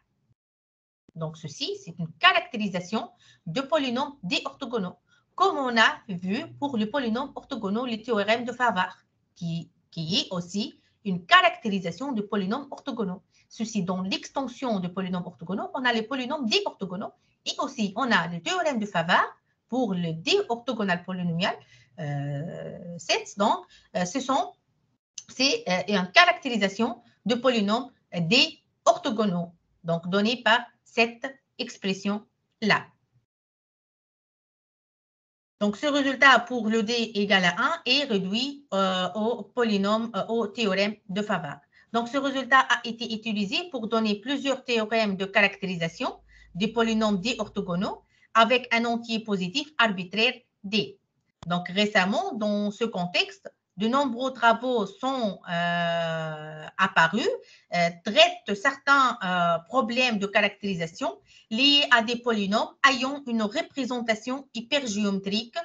Donc, ceci, c'est une caractérisation de polynômes D-orthogonaux, comme on a vu pour le polynôme orthogonaux, le théorème de Favart, qui est aussi une caractérisation de polynômes orthogonaux. Ceci, dans l'extension de polynômes orthogonaux, on a les polynômes D orthogonaux et aussi on a le théorème de Favart pour le D orthogonal polynomial 7. Donc, c'est une caractérisation de polynômes D orthogonaux, donc donné par cette expression-là. Donc, ce résultat pour le D égale à 1 est réduit au polynôme, au théorème de Favart. Donc, ce résultat a été utilisé pour donner plusieurs théorèmes de caractérisation des polynômes D orthogonaux avec un entier positif arbitraire D. Donc, récemment, dans ce contexte, de nombreux travaux sont apparus, traitent certains problèmes de caractérisation liés à des polynômes ayant une représentation hypergéométrique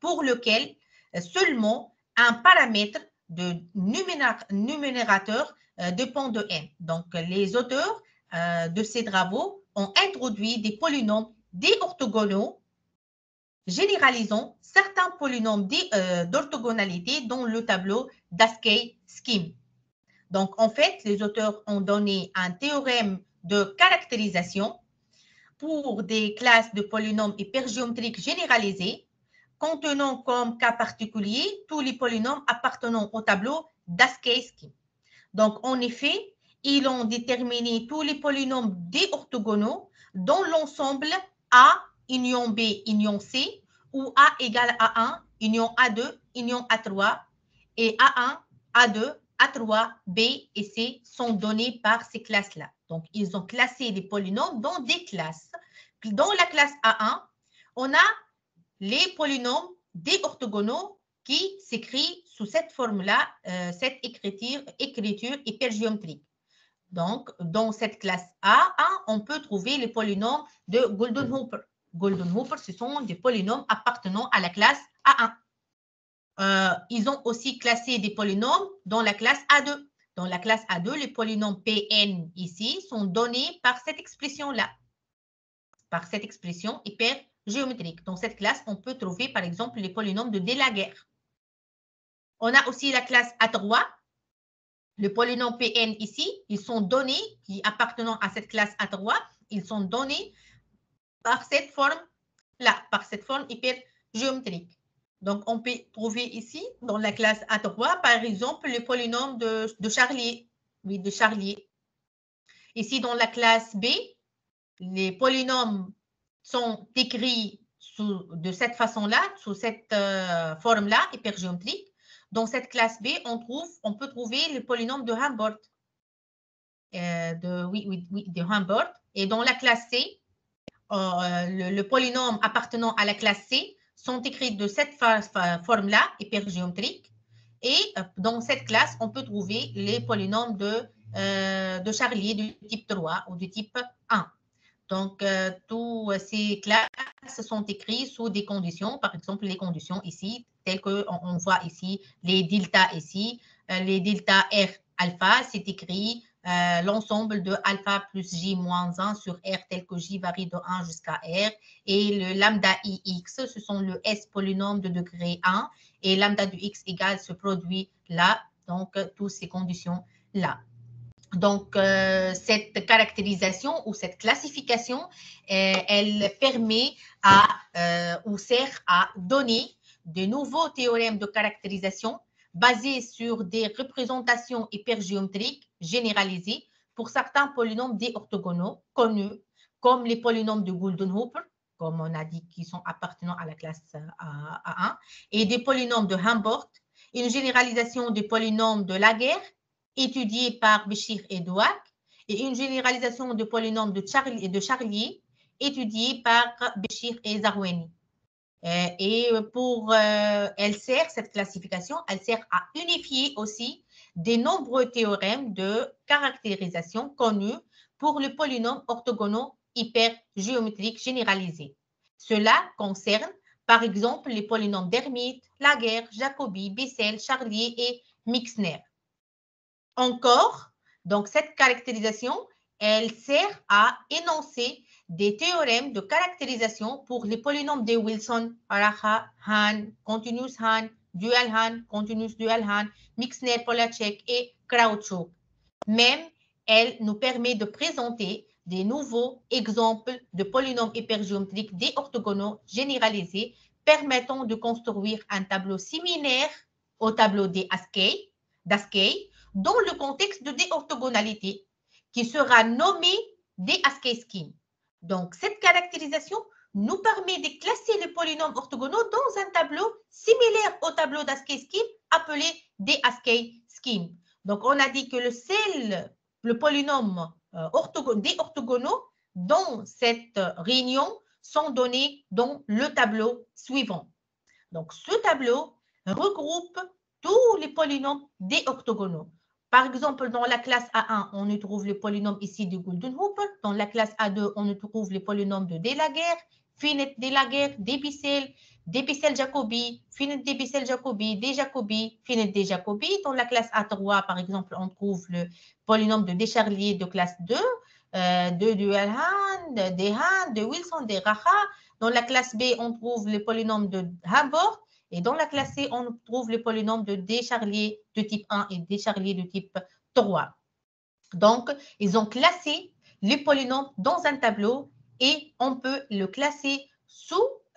pour lequel seulement un paramètre de numérateur dépend de n. Donc, les auteurs de ces travaux ont introduit des polynômes D orthogonaux généralisant certains polynômes d'orthogonalité dans le tableau d'Askey Scheme. Donc, en fait, les auteurs ont donné un théorème de caractérisation pour des classes de polynômes hypergéométriques généralisés contenant comme cas particulier tous les polynômes appartenant au tableau d'Askey Scheme. Donc, en effet, ils ont déterminé tous les polynômes D orthogonaux dans l'ensemble A union B union C où A égale à 1, union A2, union A3 et A1, A2, A3, B et C sont donnés par ces classes-là. Donc, ils ont classé les polynômes dans des classes. Dans la classe A1, on a les polynômes D orthogonaux qui s'écrit sous cette forme-là, cette écriture hypergéométrique. Donc, dans cette classe A1, on peut trouver les polynômes de Goldenhooper. Goldenhooper, ce sont des polynômes appartenant à la classe A1. Ils ont aussi classé des polynômes dans la classe A2. Dans la classe A2, les polynômes Pn ici sont donnés par cette expression-là, par cette expression hypergéométrique. Dans cette classe, on peut trouver par exemple les polynômes de De Laguerre. On a aussi la classe A3. Le polynôme Pn ici, ils sont donnés, qui appartenant à cette classe A3, ils sont donnés par cette forme-là, par cette forme hypergéométrique. Donc, on peut trouver ici, dans la classe A3, par exemple, le polynôme de Charlier. Oui, de Charlier. Ici, dans la classe B, les polynômes sont écrits de cette façon-là, sous cette forme-là, hypergéométrique. Dans cette classe B, on peut trouver le polynôme de Humbert. De Humbert. Et dans la classe C, le polynôme appartenant à la classe C sont écrits de cette forme-là, hypergéométrique. Et dans cette classe, on peut trouver les polynômes de Charlier du type 3 ou du type 1. Donc, tous ces classes sont écrits sous des conditions, par exemple, les conditions ici, telles qu'on voit ici, les delta ici, les delta R alpha, c'est écrit l'ensemble de alpha plus J moins 1 sur R tel que J varie de 1 jusqu'à R. Et le lambda IX, ce sont le S polynôme de degré 1. Et lambda de X égale ce produit là. Donc, toutes ces conditions-là. Donc, cette caractérisation ou cette classification, elle permet ou sert à donner de nouveaux théorèmes de caractérisation basés sur des représentations hypergéométriques généralisées pour certains polynômes D orthogonaux connus, comme les polynômes de Goulden-Hooper, comme on a dit, qui sont appartenant à la classe A1, et des polynômes de Humboldt, une généralisation des polynômes de Laguerre, étudiée par Béchir et Dweck, et une généralisation de polynômes de Charlier, étudiée par Béchir et Zaroueni. Et cette classification, elle sert à unifier aussi de nombreux théorèmes de caractérisation connus pour les polynômes orthogonaux hypergéométriques généralisés. Cela concerne, par exemple, les polynômes d'Hermite, Laguerre, Jacobi, Bessel, Charlier et Mixner. Encore, donc cette caractérisation, elle sert à énoncer des théorèmes de caractérisation pour les polynômes de Wilson, Araha, Hahn, Continuous Hahn, Dual Hahn, Continuous Dual Hahn, Mixner, Polacek et Krautchuk. Même, elle nous permet de présenter des nouveaux exemples de polynômes hypergéométriques D orthogonaux généralisés permettant de construire un tableau similaire au tableau d'Askey, dans le contexte de D-orthogonalité, qui sera nommé D-Askey scheme. Donc, cette caractérisation nous permet de classer les polynômes orthogonaux dans un tableau similaire au tableau d'Askey scheme appelé D-Askey scheme. Donc, on a dit que le polynôme D-orthogonaux dans cette réunion sont donnés dans le tableau suivant. Donc, ce tableau regroupe tous les polynômes D-orthogonaux. Par exemple, dans la classe A1, on y trouve les polynômes ici de Goulden-Hooper. Dans la classe A2, on y trouve les polynômes de Delaguerre, Finet Delaguerre, Debissel-Jacobi, Finet Debissel-Jacobi, D-Jacobi, Finet D-Jacobi. Dans la classe A3, par exemple, on trouve le polynôme de Descharlier de classe 2, de Dual-Hahn, de Hahn, de Wilson, de Raha. Dans la classe B, on trouve les polynômes de Humboldt. Et dans la classe C, on trouve les polynômes de Descharlier de type 1 et Descharlier de type 3. Donc, ils ont classé les polynômes dans un tableau et on peut le classer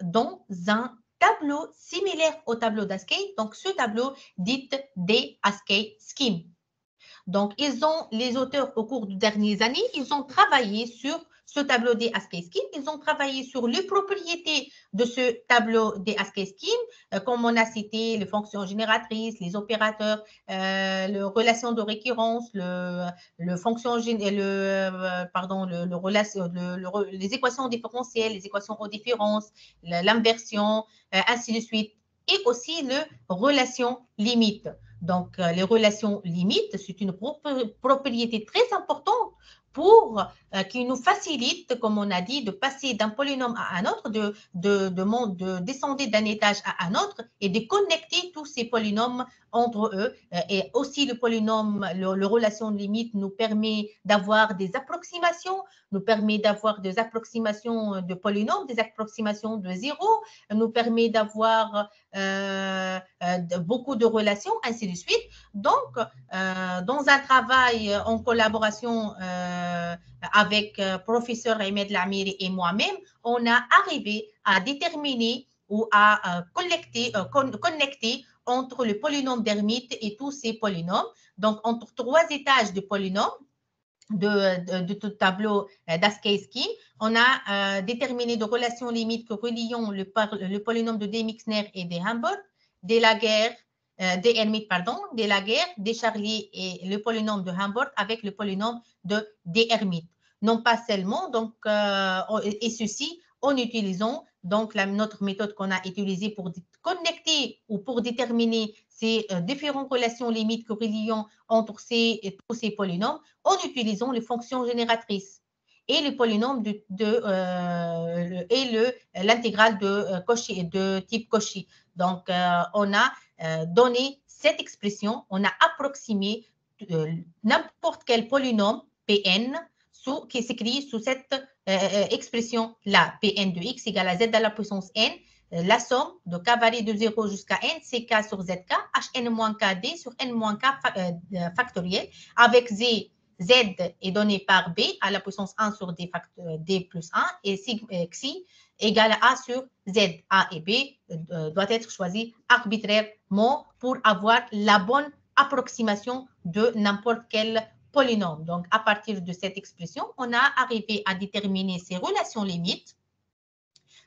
dans un tableau similaire au tableau d'Askey. Donc, ce tableau dit D-Askey scheme. Donc, les auteurs, au cours des dernières années, ils ont travaillé sur ce tableau des Askey scheme. Ils ont travaillé sur les propriétés de ce tableau des Askey scheme, comme on a cité les fonctions génératrices, les opérateurs, les relations de récurrence, les équations différentielles, les équations aux différences, l'inversion, ainsi de suite, et aussi les relations limites. Donc, les relations limites, c'est une propriété très importante qui nous facilite, comme on a dit, de passer d'un polynôme à un autre, de descendre d'un étage à un autre et de connecter tous ces polynômes entre eux. Et aussi, le polynôme, le relation limite nous permet d'avoir des approximations, nous permet d'avoir des approximations de polynômes, des approximations de zéro, nous permet d'avoir beaucoup de relations, ainsi de suite. Donc, dans un travail en collaboration avec professeur Ahmed Lamiri et moi-même, on a arrivé à déterminer ou à connecter entre le polynôme d'Hermite et tous ces polynômes. Donc, entre 3 étages de polynômes de tout tableau d'Askey scheme, on a déterminé de relations limites que reliant le polynôme de D-Mixner et de Humboldt, Delaguerre, D-Hermite, pardon, Delaguerre, Descharlier et le polynôme de Humboldt avec le polynôme de D-Hermite. Non pas seulement, donc, et ceci en utilisant donc notre méthode qu'on a utilisée pour connecter ou pour déterminer ces différentes relations limites que reliant entre tous ces polynômes en utilisant les fonctions génératrices. et le polynôme l'intégrale de type Cauchy. Donc, on a donné cette expression, on a approximé n'importe quel polynôme Pn qui s'écrit sous cette expression-là, Pn de x égale à z à la puissance n, la somme de k varie de 0 jusqu'à n, c'est k sur zk, hn-kd sur n-k factoriel, avec z est donné par b à la puissance 1 sur d plus 1, et xi égale à a sur z. A et b doit être choisi arbitrairement pour avoir la bonne approximation de n'importe quel polynôme. Donc, à partir de cette expression, on a arrivé à déterminer ces relations limites.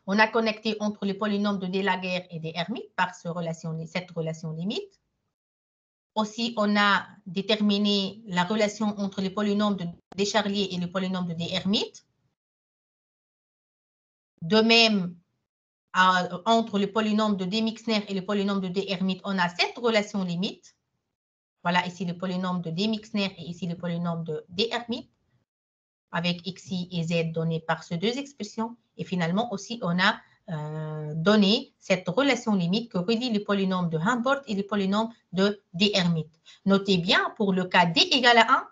On a connecté entre les polynômes de De Laguerre et des Hermites par cette relation limite. Aussi, on a déterminé la relation entre les polynômes de Descharlier et les polynômes de des Hermites. De même, entre les polynômes de De Mixner et les polynômes de des Hermites, on a cette relation limite. Voilà ici le polynôme de D Mixner et ici le polynôme de D Hermite, avec xi et z donnés par ces deux expressions. Et finalement aussi, on a donné cette relation limite que relie les polynômes de Humboldt et les polynômes de D Hermite. Notez bien, pour le cas D égale à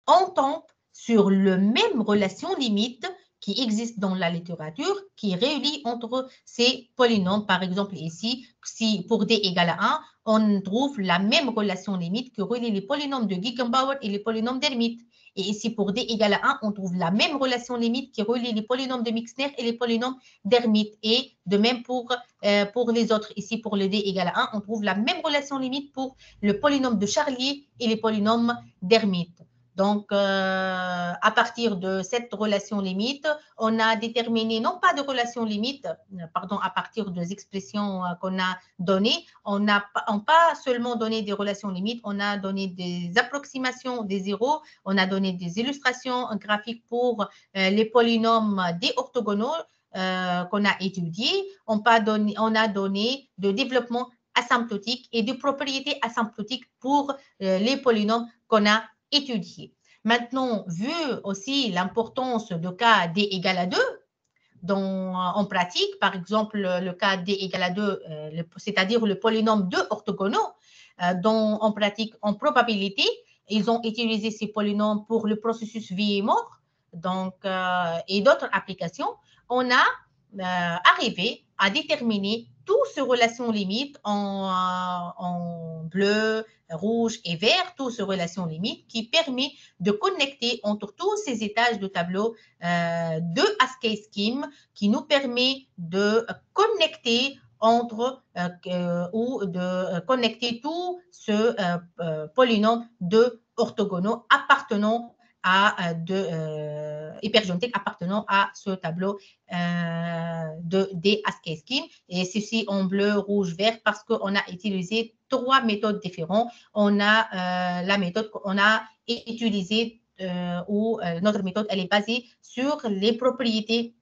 1, on tombe sur la même relation limite qui existe dans la littérature, qui relie entre ces polynômes. Par exemple, ici, si pour D égale à 1, on trouve la même relation limite que relie les polynômes de Gegenbauer et les polynômes d'Hermite. Et ici, pour D égale à 1, on trouve la même relation limite qui relie les polynômes de Mixner et les polynômes d'Hermite. Et de même pour les autres. Ici, pour le D égale à 1, on trouve la même relation limite pour le polynôme de Charlier et les polynômes d'Hermite. Donc, à partir de cette relation limite, on a déterminé, non pas de relation limite, pardon, à partir des expressions qu'on a données, on n'a pas seulement donné des relations limites, on a donné des approximations des zéros, on a donné des illustrations graphiques pour les polynômes des orthogonaux qu'on a étudiés, on a donné de développement asymptotique et de propriétés asymptotiques pour les polynômes qu'on a étudié. Maintenant, vu aussi l'importance de cas D égale à 2, en pratique, par exemple, le cas D égale à 2, c'est-à-dire le polynôme 2 orthogonaux, en pratique, en probabilité, ils ont utilisé ces polynômes pour le processus vie et mort, donc, et d'autres applications, on a arrivé à déterminer toutes ces relations limites en bleu, rouge et vert, toutes ces relations limites qui permettent de connecter entre tous ces étages de tableau de Haskell Scheme qui nous permet de connecter ou de connecter tout ce polynôme de orthogonaux appartenant à hypergéométriques appartenant à ce tableau des Haskell Scheme. Et ceci en bleu, rouge, vert parce qu'on a utilisé 3 méthodes différentes. On a la méthode qu'on a utilisée où notre méthode elle est basée sur les propriétés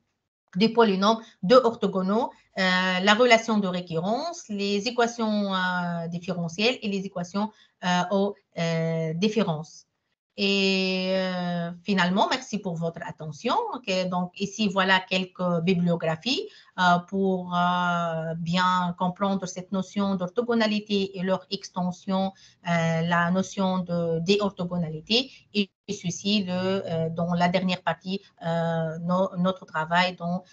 des polynômes de orthogonaux, la relation de récurrence, les équations différentielles et les équations aux différences. Et finalement, merci pour votre attention. Okay, donc, ici, voilà quelques bibliographies pour bien comprendre cette notion d'orthogonalité et leur extension, la notion de déorthogonalité. Et ceci, dans la dernière partie, notre travail dans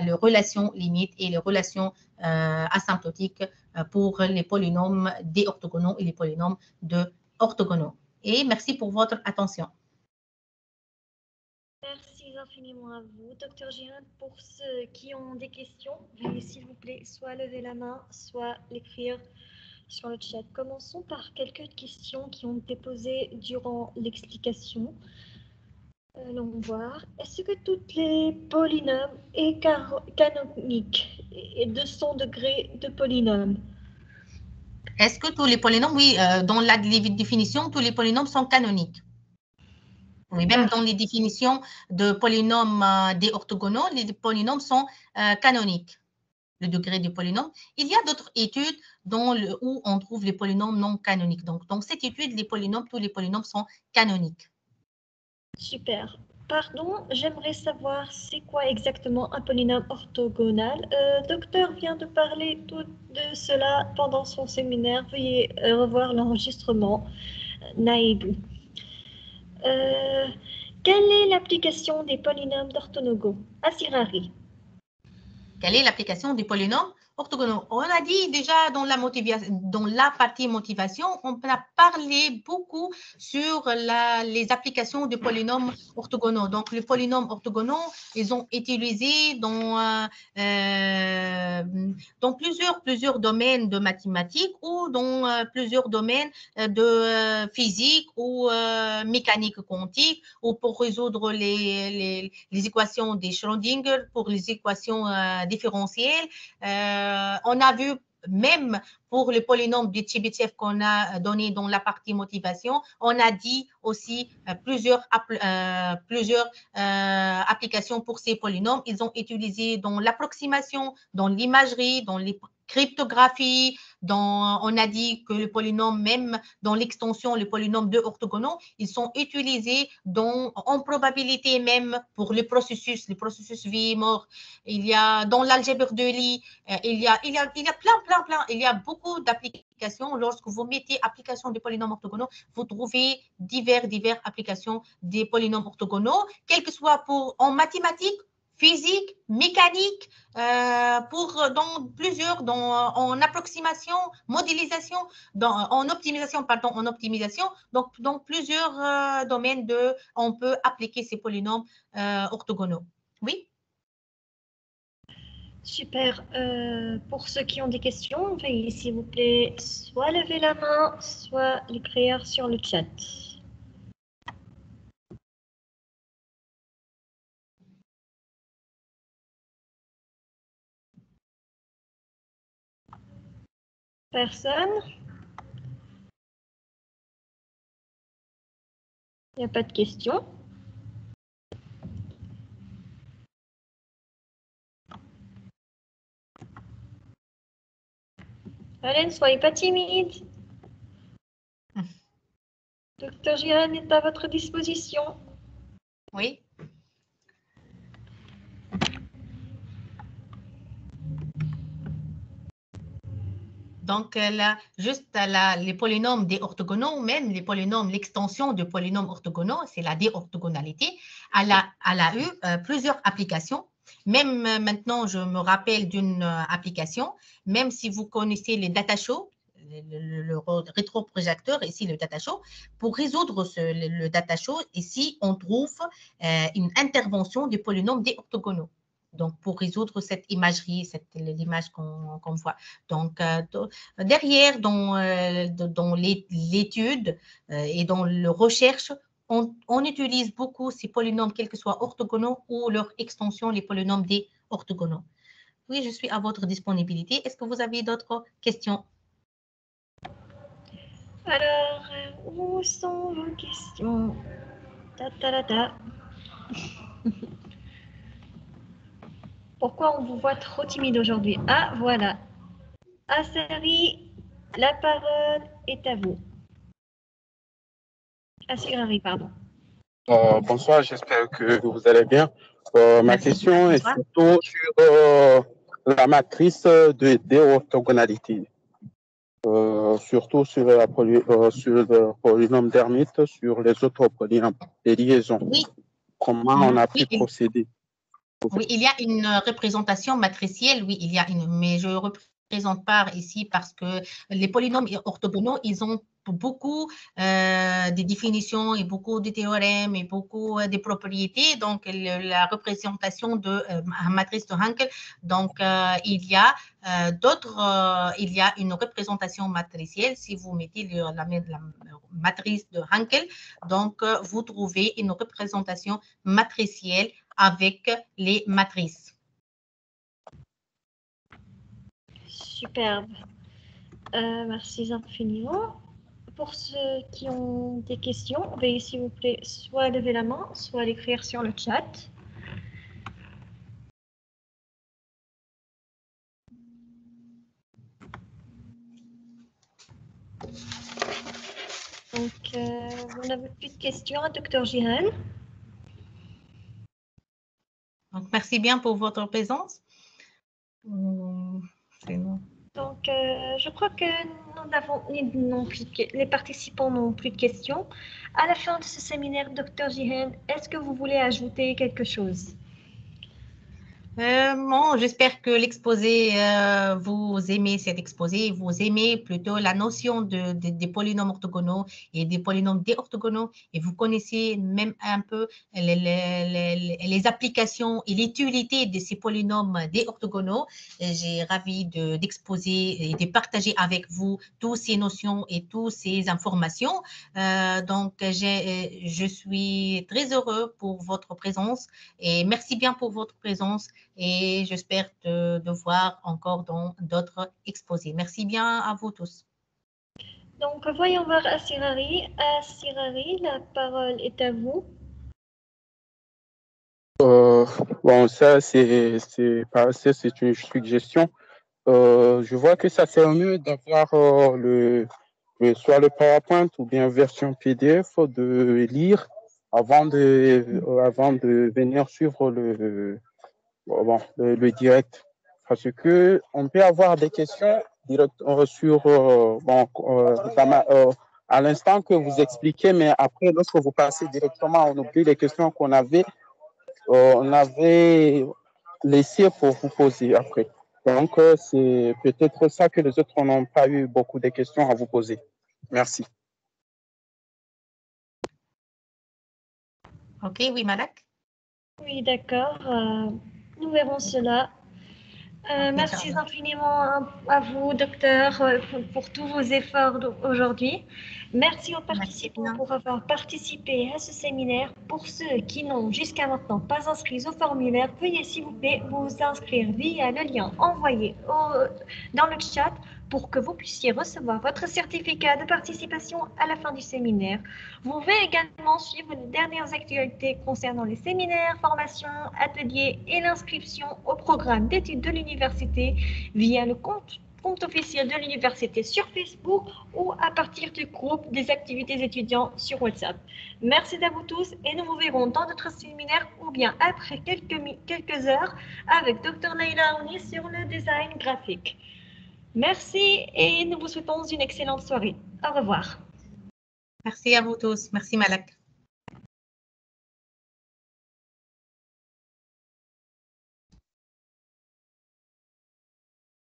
les relations limites et les relations asymptotiques pour les polynômes déorthogonaux et les polynômes de orthogonaux. Et merci pour votre attention. Merci infiniment à vous, Dr. Girard. Pour ceux qui ont des questions, veuillez s'il vous plaît soit lever la main, soit l'écrire sur le chat. Commençons par quelques questions qui ont été posées durant l'explication. Allons voir. Est-ce que tous les polynômes sont canoniques et 200 degrés de polynômes? Est-ce que tous les polynômes, oui, dans la définition, tous les polynômes sont canoniques. Oui, même dans les définitions de polynômes des orthogonaux, les polynômes sont canoniques, le degré du polynôme. Il y a d'autres études où on trouve les polynômes non canoniques. Donc, dans cette étude, tous les polynômes sont canoniques. Super. Pardon, j'aimerais savoir c'est quoi exactement un polynôme orthogonal. Docteur vient de parler tout de cela pendant son séminaire. Veuillez revoir l'enregistrement. Naïdou. Quelle est l'application des polynômes d'orthogonaux? Asirari. Quelle est l'application des polynômes orthogonaux? On a dit déjà dans la partie motivation, on a parlé beaucoup sur les applications des polynômes orthogonaux. Donc, les polynômes orthogonaux, ils sont utilisés dans plusieurs domaines de mathématiques ou dans plusieurs domaines de physique ou mécanique quantique ou pour résoudre les équations des Schrödinger, pour les équations différentielles. On a vu même pour le polynôme de Chebyshev qu'on a donné dans la partie motivation, on a dit aussi plusieurs applications pour ces polynômes. Ils ont utilisé dans l'approximation, dans l'imagerie, dans les cryptographie, on a dit que le polynôme, même dans l'extension, le polynôme de orthogonaux, ils sont utilisés en probabilité même pour le processus vie-mort. Il y a dans l'algèbre de Lie, il y a plein. Il y a beaucoup d'applications. Lorsque vous mettez application des polynômes orthogonaux, vous trouvez diverses applications des polynômes orthogonaux, quel que soit en mathématiques, physique, mécanique, en approximation, modélisation, en optimisation, donc dans plusieurs domaines on peut appliquer ces polynômes orthogonaux. Oui? Super. Pour ceux qui ont des questions, veuillez s'il vous plaît soit lever la main, soit l'écrire sur le chat. Personne? Il n'y a pas de questions. Allez, ne soyez pas timide. Docteur Jihan est à votre disposition. Oui. Donc, là, les polynômes des orthogonaux, même les polynômes, l'extension de polynômes orthogonaux, c'est la déorthogonalité, elle a eu plusieurs applications. Même maintenant, je me rappelle d'une application, même si vous connaissez les data shows, le rétroprojecteur, ici le data show, pour résoudre le data show, ici, on trouve une intervention des polynômes des orthogonaux. Donc, pour résoudre cette imagerie, l'image qu'on voit. Donc, derrière, dans l'étude et dans la recherche, on utilise beaucoup ces polynômes, quels que soient orthogonaux ou leur extension, les polynômes des orthogonaux. Oui, je suis à votre disponibilité. Est-ce que vous avez d'autres questions? Alors, où sont vos questions? Pourquoi on vous voit trop timide aujourd'hui? Ah, voilà. Asari, la parole est à vous. Asirari, pardon. Bonsoir, j'espère que vous allez bien. Ma question est surtout sur la matrice de déorthogonalité, surtout sur le polynôme d'Hermite, sur les autres polynômes, les liaisons. Oui. Comment on a pu procéder? Oui, il y a une représentation matricielle, oui, mais je ne représente pas ici parce que les polynômes orthogonaux, ils ont beaucoup de définitions et beaucoup de théorèmes et beaucoup de propriétés. Donc, la représentation de matrice de Hankel, donc il y a une représentation matricielle. Si vous mettez la matrice de Hankel, donc vous trouvez une représentation matricielle avec les matrices. Superbe. Merci infiniment. Pour ceux qui ont des questions, veuillez s'il vous plaît soit lever la main, soit l'écrire sur le chat. Donc, vous n'avez plus de questions, Dr. Jihan? Donc, merci bien pour votre présence. C'est bon. Donc, je crois que les participants n'ont plus de questions. À la fin de ce séminaire, Dr. Jihen, est-ce que vous voulez ajouter quelque chose? Bon, j'espère que l'exposé, vous aimez cet exposé, vous aimez plutôt la notion des polynômes orthogonaux et des polynômes déorthogonaux, et vous connaissez même un peu les applications et l'utilité de ces polynômes déorthogonaux. J'ai ravi d'exposer et de partager avec vous toutes ces notions et toutes ces informations. Donc, je suis très heureux pour votre présence et merci bien pour votre présence. Et j'espère de voir encore dans d'autres exposés. Merci bien à vous tous. Donc, voyons voir Assirari. Assirari, la parole est à vous. Bon, ça, c'est une suggestion. Je vois que ça sert mieux d'avoir soit le PowerPoint ou bien version PDF de lire avant de venir suivre le direct. Parce que on peut avoir des questions à l'instant que vous expliquez, mais après, lorsque vous passez directement, on oublie les questions qu'on avait laissées pour vous poser après. Donc, c'est peut-être ça que les autres n'ont pas eu beaucoup de questions à vous poser. Merci. OK, oui, Malak? Oui, d'accord. Nous verrons cela. Merci infiniment à vous, docteur, pour tous vos efforts aujourd'hui. Merci aux participants pour avoir participé à ce séminaire. Pour ceux qui n'ont jusqu'à maintenant pas inscrit au formulaire, veuillez s'il vous plaît vous inscrire via le lien envoyé dans le chat pour que vous puissiez recevoir votre certificat de participation à la fin du séminaire. Vous pouvez également suivre les dernières actualités concernant les séminaires, formations, ateliers et l'inscription au programme d'études de l'université via le compte officiel de l'université sur Facebook ou à partir du groupe des activités étudiants sur WhatsApp. Merci à vous tous et nous vous verrons dans notre séminaire ou bien après quelques heures avec Dr. Naila Aouni sur le design graphique. Merci et nous vous souhaitons une excellente soirée. Au revoir. Merci à vous tous. Merci, Malak.